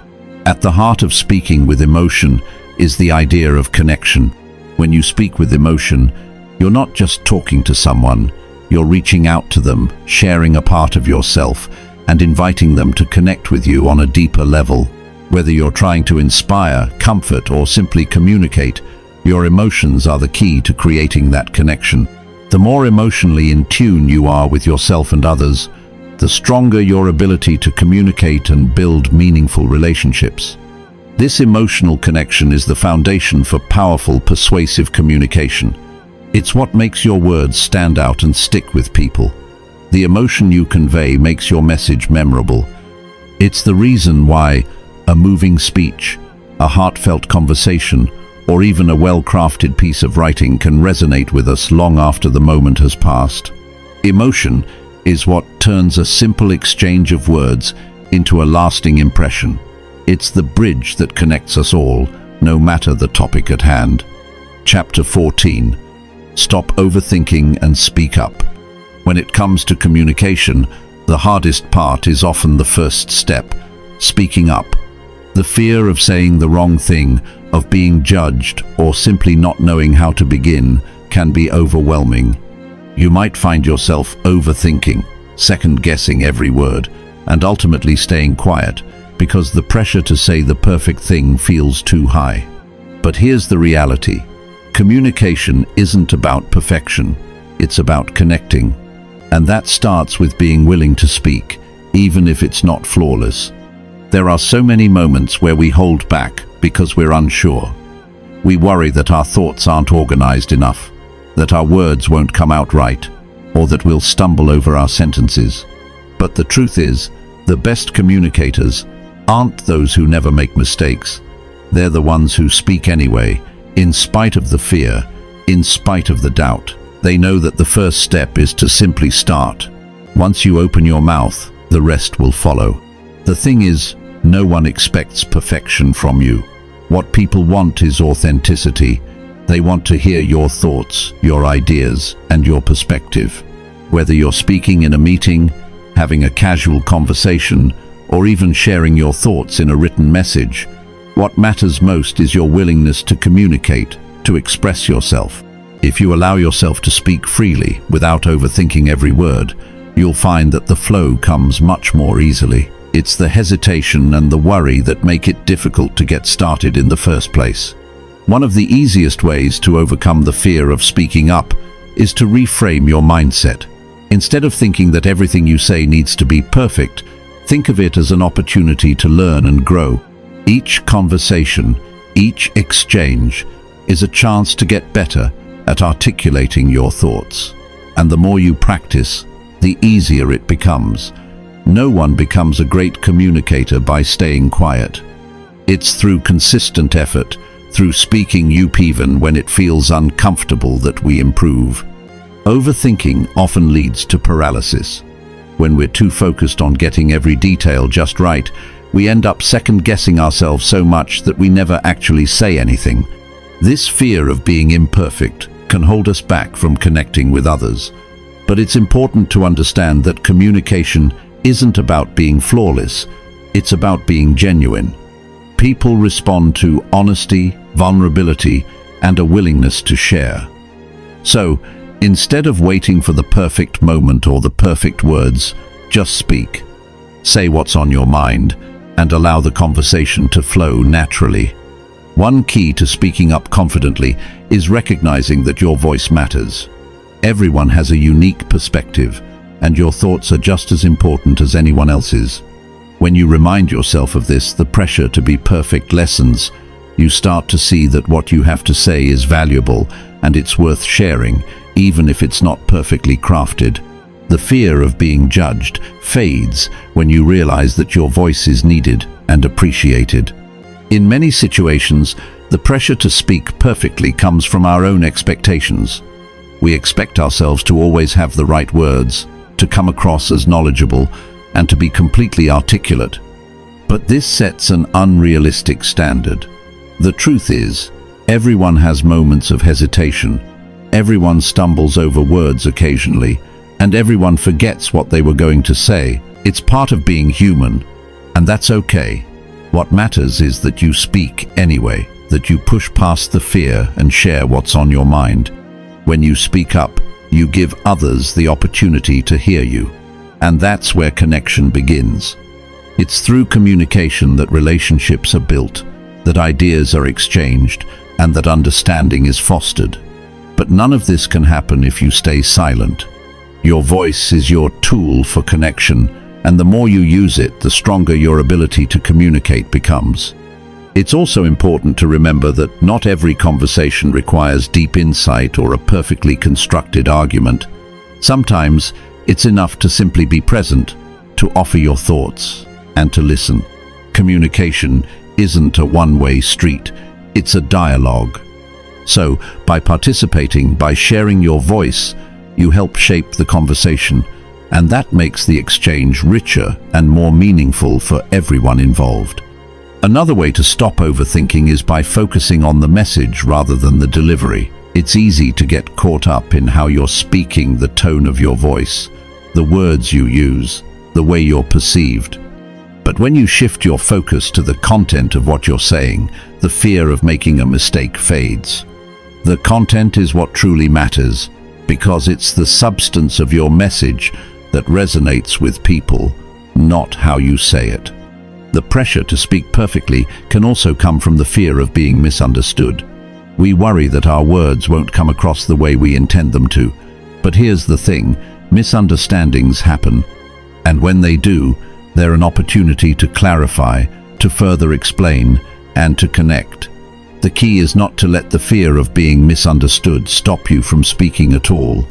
At the heart of speaking with emotion is the idea of connection. When you speak with emotion, you're not just talking to someone, you're reaching out to them, sharing a part of yourself, and inviting them to connect with you on a deeper level. Whether you're trying to inspire, comfort, or simply communicate, your emotions are the key to creating that connection. The more emotionally in tune you are with yourself and others, the stronger your ability to communicate and build meaningful relationships. This emotional connection is the foundation for powerful, persuasive communication. It's what makes your words stand out and stick with people. The emotion you convey makes your message memorable. It's the reason why a moving speech, a heartfelt conversation, or even a well-crafted piece of writing can resonate with us long after the moment has passed. Emotion is what turns a simple exchange of words into a lasting impression. It's the bridge that connects us all, no matter the topic at hand. Chapter 14. Stop overthinking and speak up. When it comes to communication, the hardest part is often the first step, speaking up. The fear of saying the wrong thing, of being judged, or simply not knowing how to begin can be overwhelming. You might find yourself overthinking, second-guessing every word, and ultimately staying quiet because the pressure to say the perfect thing feels too high. But here's the reality. Communication isn't about perfection, it's about connecting. And that starts with being willing to speak, even if it's not flawless. There are so many moments where we hold back because we're unsure. We worry that our thoughts aren't organized enough, that our words won't come out right, or that we'll stumble over our sentences. But the truth is, the best communicators aren't those who never make mistakes. They're the ones who speak anyway, in spite of the fear, in spite of the doubt. They know that the first step is to simply start. Once you open your mouth, the rest will follow. The thing is, no one expects perfection from you. What people want is authenticity. They want to hear your thoughts, your ideas, and your perspective. Whether you're speaking in a meeting, having a casual conversation, or even sharing your thoughts in a written message, what matters most is your willingness to communicate, to express yourself. If you allow yourself to speak freely, without overthinking every word, you'll find that the flow comes much more easily. It's the hesitation and the worry that make it difficult to get started in the first place. One of the easiest ways to overcome the fear of speaking up is to reframe your mindset. Instead of thinking that everything you say needs to be perfect, think of it as an opportunity to learn and grow. Each conversation, each exchange, is a chance to get better at articulating your thoughts. And the more you practice, the easier it becomes. No one becomes a great communicator by staying quiet. It's through consistent effort, through speaking up even when it feels uncomfortable, that we improve. Overthinking often leads to paralysis. When we're too focused on getting every detail just right, we end up second-guessing ourselves so much that we never actually say anything. This fear of being imperfect can hold us back from connecting with others. But it's important to understand that communication isn't about being flawless, it's about being genuine. People respond to honesty, vulnerability, and a willingness to share. So, instead of waiting for the perfect moment or the perfect words, just speak. Say what's on your mind, and allow the conversation to flow naturally. One key to speaking up confidently is recognizing that your voice matters. Everyone has a unique perspective, and your thoughts are just as important as anyone else's. When you remind yourself of this, the pressure to be perfect lessens. You start to see that what you have to say is valuable and it's worth sharing, even if it's not perfectly crafted. The fear of being judged fades when you realize that your voice is needed and appreciated. In many situations, the pressure to speak perfectly comes from our own expectations. We expect ourselves to always have the right words, to come across as knowledgeable, and to be completely articulate. But this sets an unrealistic standard. The truth is, everyone has moments of hesitation, everyone stumbles over words occasionally, and everyone forgets what they were going to say. It's part of being human, and that's okay. What matters is that you speak anyway, that you push past the fear and share what's on your mind. When you speak up, you give others the opportunity to hear you. And that's where connection begins. It's through communication that relationships are built, that ideas are exchanged, and that understanding is fostered. But none of this can happen if you stay silent. Your voice is your tool for connection, and the more you use it, the stronger your ability to communicate becomes. It's also important to remember that not every conversation requires deep insight or a perfectly constructed argument. Sometimes it's enough to simply be present, to offer your thoughts, and to listen. Communication isn't a one-way street, it's a dialogue. So, by participating, by sharing your voice, you help shape the conversation, and that makes the exchange richer and more meaningful for everyone involved. Another way to stop overthinking is by focusing on the message rather than the delivery. It's easy to get caught up in how you're speaking, the tone of your voice, the words you use, the way you're perceived. But when you shift your focus to the content of what you're saying, the fear of making a mistake fades. The content is what truly matters, because it's the substance of your message that resonates with people, not how you say it. The pressure to speak perfectly can also come from the fear of being misunderstood. We worry that our words won't come across the way we intend them to. But here's the thing, misunderstandings happen. And when they do, they're an opportunity to clarify, to further explain, and to connect. The key is not to let the fear of being misunderstood stop you from speaking at all.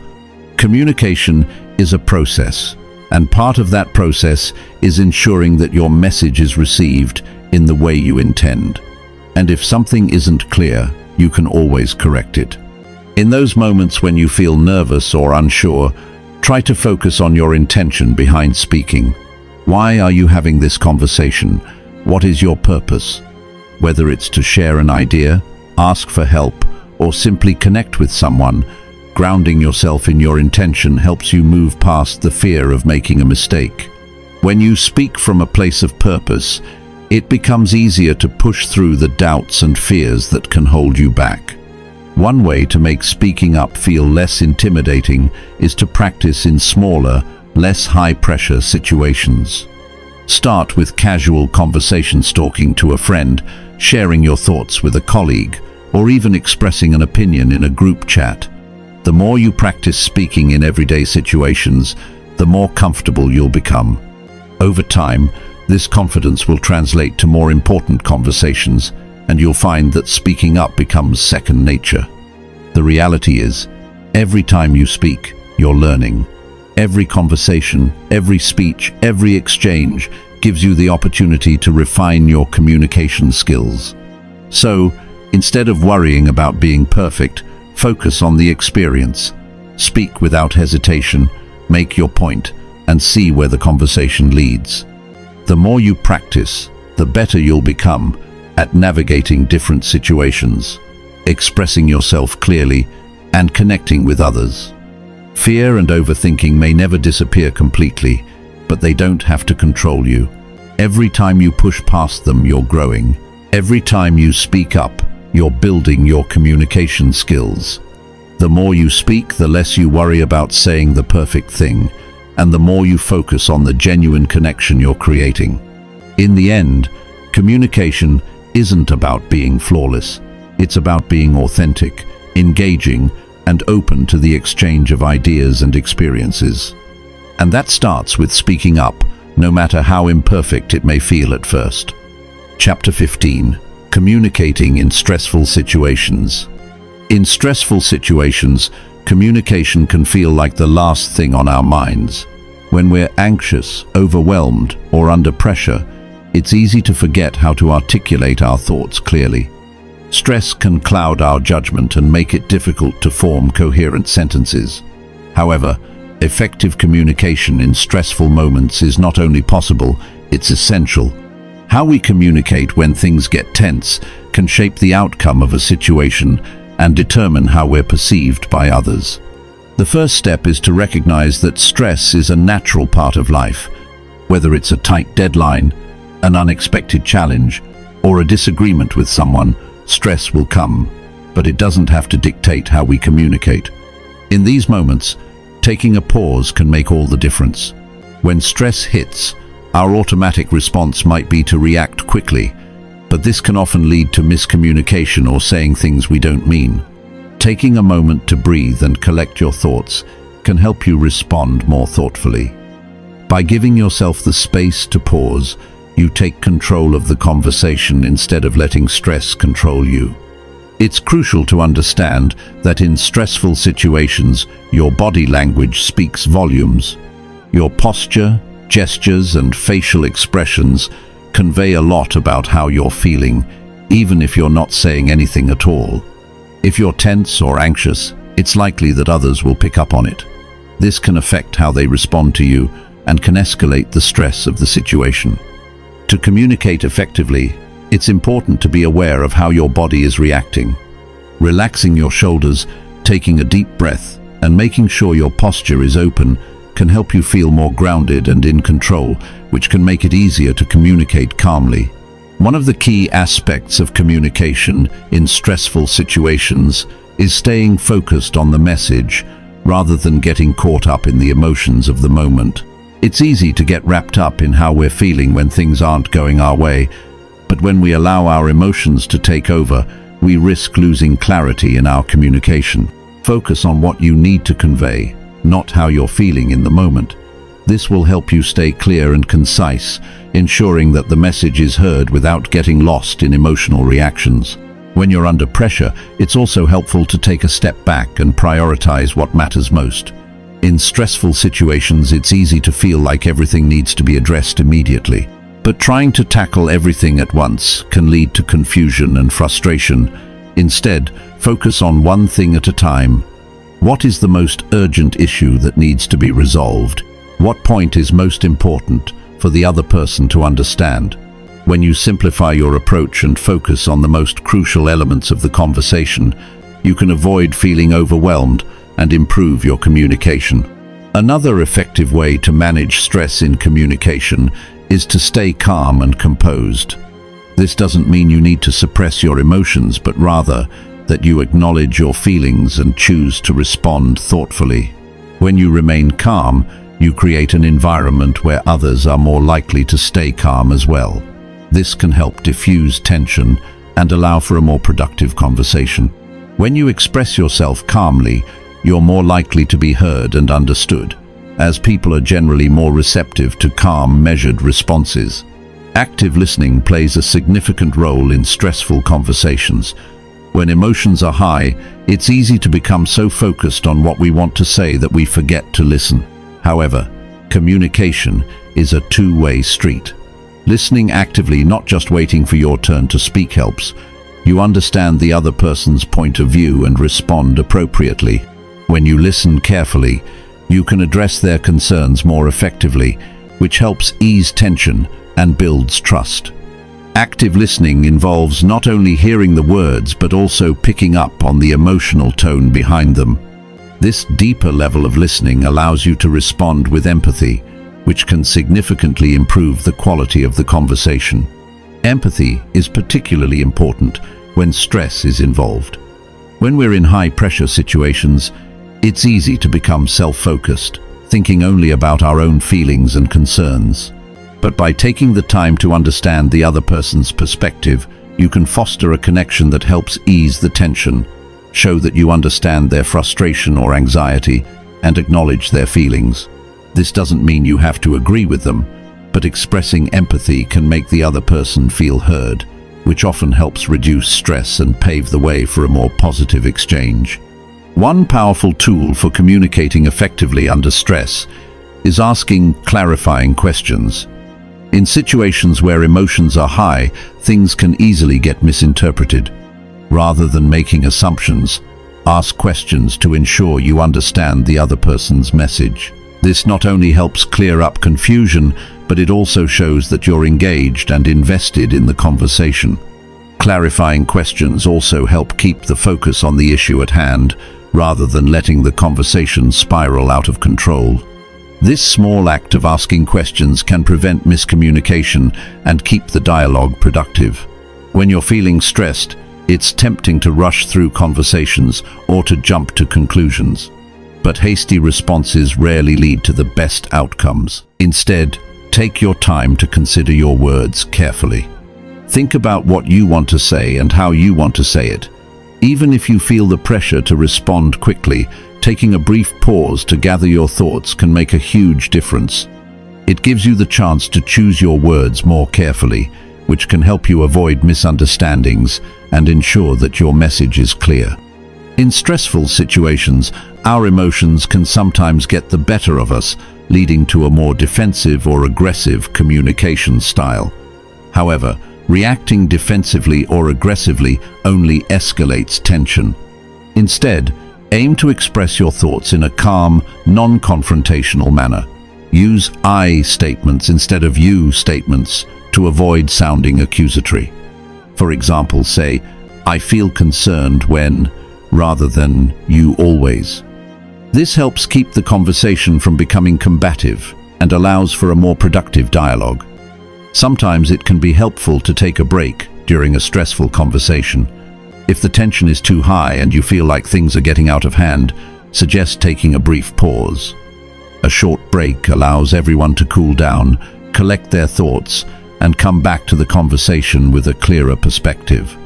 Communication is a process. And part of that process is ensuring that your message is received in the way you intend. And if something isn't clear, you can always correct it. In those moments when you feel nervous or unsure, try to focus on your intention behind speaking. Why are you having this conversation? What is your purpose? Whether it's to share an idea, ask for help, or simply connect with someone, grounding yourself in your intention helps you move past the fear of making a mistake. When you speak from a place of purpose, it becomes easier to push through the doubts and fears that can hold you back. One way to make speaking up feel less intimidating is to practice in smaller, less high-pressure situations. Start with casual conversation talking to a friend, sharing your thoughts with a colleague, or even expressing an opinion in a group chat. The more you practice speaking in everyday situations, the more comfortable you'll become. Over time, this confidence will translate to more important conversations, and you'll find that speaking up becomes second nature. The reality is, every time you speak, you're learning. Every conversation, every speech, every exchange gives you the opportunity to refine your communication skills. So, instead of worrying about being perfect, focus on the experience. Speak without hesitation, make your point, and see where the conversation leads. The more you practice, the better you'll become at navigating different situations, expressing yourself clearly, and connecting with others. Fear and overthinking may never disappear completely, but they don't have to control you. Every time you push past them, you're growing. Every time you speak up, you're building your communication skills. The more you speak, the less you worry about saying the perfect thing, and the more you focus on the genuine connection you're creating. In the end, communication isn't about being flawless. It's about being authentic, engaging, and open to the exchange of ideas and experiences. And that starts with speaking up, no matter how imperfect it may feel at first. Chapter 15. Communicating in stressful situations. In stressful situations, communication can feel like the last thing on our minds. When we're anxious, overwhelmed, or under pressure, it's easy to forget how to articulate our thoughts clearly. Stress can cloud our judgment and make it difficult to form coherent sentences. However, effective communication in stressful moments is not only possible, it's essential. How we communicate when things get tense can shape the outcome of a situation and determine how we're perceived by others. The first step is to recognize that stress is a natural part of life. Whether it's a tight deadline, an unexpected challenge, or a disagreement with someone, stress will come, but it doesn't have to dictate how we communicate. In these moments, taking a pause can make all the difference. When stress hits, our automatic response might be to react quickly, but this can often lead to miscommunication or saying things we don't mean. Taking a moment to breathe and collect your thoughts can help you respond more thoughtfully. By giving yourself the space to pause, you take control of the conversation instead of letting stress control you. It's crucial to understand that in stressful situations, your body language speaks volumes. Your posture, gestures, and facial expressions convey a lot about how you're feeling, even if you're not saying anything at all. If you're tense or anxious, it's likely that others will pick up on it. This can affect how they respond to you and can escalate the stress of the situation. To communicate effectively, it's important to be aware of how your body is reacting. Relaxing your shoulders, taking a deep breath, and making sure your posture is open can help you feel more grounded and in control, which can make it easier to communicate calmly. One of the key aspects of communication in stressful situations is staying focused on the message rather than getting caught up in the emotions of the moment. It's easy to get wrapped up in how we're feeling when things aren't going our way, but when we allow our emotions to take over, we risk losing clarity in our communication. Focus on what you need to convey, not how you're feeling in the moment. This will help you stay clear and concise, ensuring that the message is heard without getting lost in emotional reactions. When you're under pressure, it's also helpful to take a step back and prioritize what matters most. In stressful situations, it's easy to feel like everything needs to be addressed immediately. But trying to tackle everything at once can lead to confusion and frustration. Instead, focus on one thing at a time. What is the most urgent issue that needs to be resolved? What point is most important for the other person to understand? When you simplify your approach and focus on the most crucial elements of the conversation, you can avoid feeling overwhelmed and improve your communication. Another effective way to manage stress in communication is to stay calm and composed. This doesn't mean you need to suppress your emotions, but rather that you acknowledge your feelings and choose to respond thoughtfully. When you remain calm, you create an environment where others are more likely to stay calm as well. This can help diffuse tension and allow for a more productive conversation. When you express yourself calmly, you're more likely to be heard and understood, as people are generally more receptive to calm, measured responses. Active listening plays a significant role in stressful conversations. When emotions are high, it's easy to become so focused on what we want to say that we forget to listen. However, communication is a two-way street. Listening actively, not just waiting for your turn to speak, helps. You understand the other person's point of view and respond appropriately. When you listen carefully, you can address their concerns more effectively, which helps ease tension and builds trust. Active listening involves not only hearing the words but also picking up on the emotional tone behind them. This deeper level of listening allows you to respond with empathy, which can significantly improve the quality of the conversation. Empathy is particularly important when stress is involved. When we're in high-pressure situations, it's easy to become self-focused, thinking only about our own feelings and concerns. But by taking the time to understand the other person's perspective, you can foster a connection that helps ease the tension, show that you understand their frustration or anxiety, and acknowledge their feelings. This doesn't mean you have to agree with them, but expressing empathy can make the other person feel heard, which often helps reduce stress and pave the way for a more positive exchange. One powerful tool for communicating effectively under stress is asking clarifying questions. In situations where emotions are high, things can easily get misinterpreted. Rather than making assumptions, ask questions to ensure you understand the other person's message. This not only helps clear up confusion, but it also shows that you're engaged and invested in the conversation. Clarifying questions also help keep the focus on the issue at hand, rather than letting the conversation spiral out of control. This small act of asking questions can prevent miscommunication and keep the dialogue productive. When you're feeling stressed, it's tempting to rush through conversations or to jump to conclusions. But hasty responses rarely lead to the best outcomes. Instead, take your time to consider your words carefully. Think about what you want to say and how you want to say it. Even if you feel the pressure to respond quickly, taking a brief pause to gather your thoughts can make a huge difference. It gives you the chance to choose your words more carefully, which can help you avoid misunderstandings and ensure that your message is clear. In stressful situations, our emotions can sometimes get the better of us, leading to a more defensive or aggressive communication style. However, reacting defensively or aggressively only escalates tension. Instead, aim to express your thoughts in a calm, non-confrontational manner. Use I statements instead of you statements to avoid sounding accusatory. For example, say, "I feel concerned when," rather than "you always." This helps keep the conversation from becoming combative and allows for a more productive dialogue. Sometimes it can be helpful to take a break during a stressful conversation. If the tension is too high and you feel like things are getting out of hand, suggest taking a brief pause. A short break allows everyone to cool down, collect their thoughts, and come back to the conversation with a clearer perspective.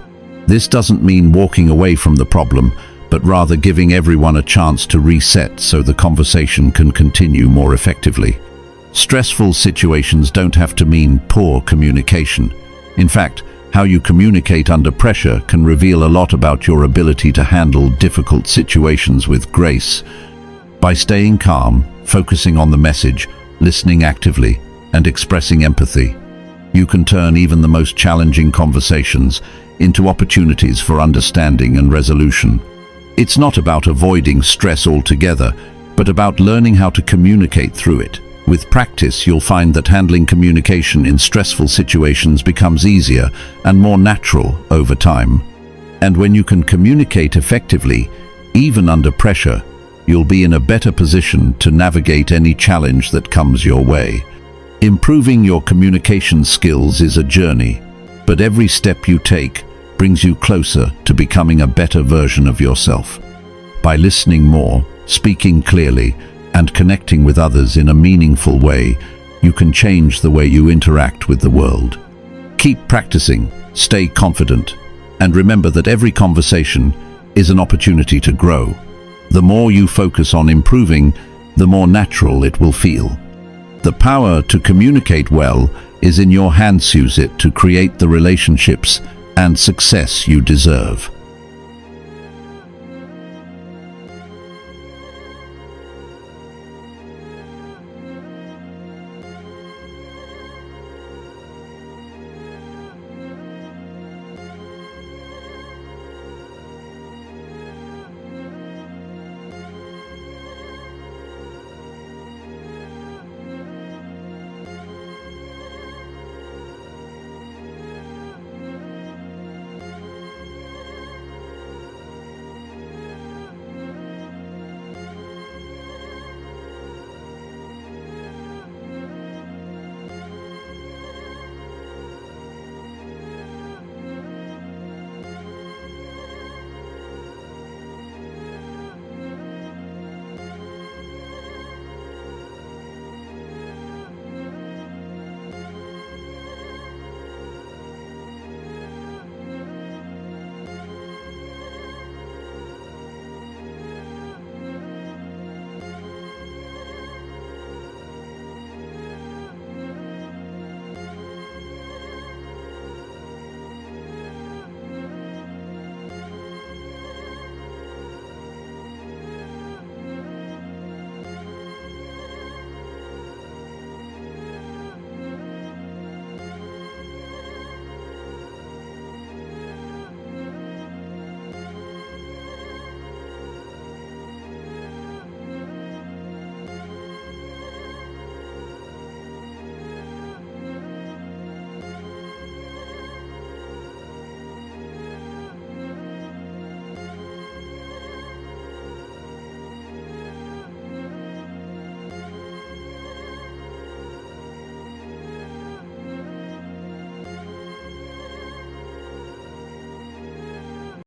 This doesn't mean walking away from the problem, but rather giving everyone a chance to reset so the conversation can continue more effectively. Stressful situations don't have to mean poor communication. In fact, how you communicate under pressure can reveal a lot about your ability to handle difficult situations with grace. By staying calm, focusing on the message, listening actively, and expressing empathy, you can turn even the most challenging conversations into opportunities for understanding and resolution. It's not about avoiding stress altogether, but about learning how to communicate through it. With practice, you'll find that handling communication in stressful situations becomes easier and more natural over time. And when you can communicate effectively, even under pressure, you'll be in a better position to navigate any challenge that comes your way. Improving your communication skills is a journey, but every step you take brings you closer to becoming a better version of yourself. By listening more, speaking clearly, and connecting with others in a meaningful way, you can change the way you interact with the world. Keep practicing, stay confident, and remember that every conversation is an opportunity to grow. The more you focus on improving, the more natural it will feel. The power to communicate well is in your hands. Use it to create the relationships and success you deserve.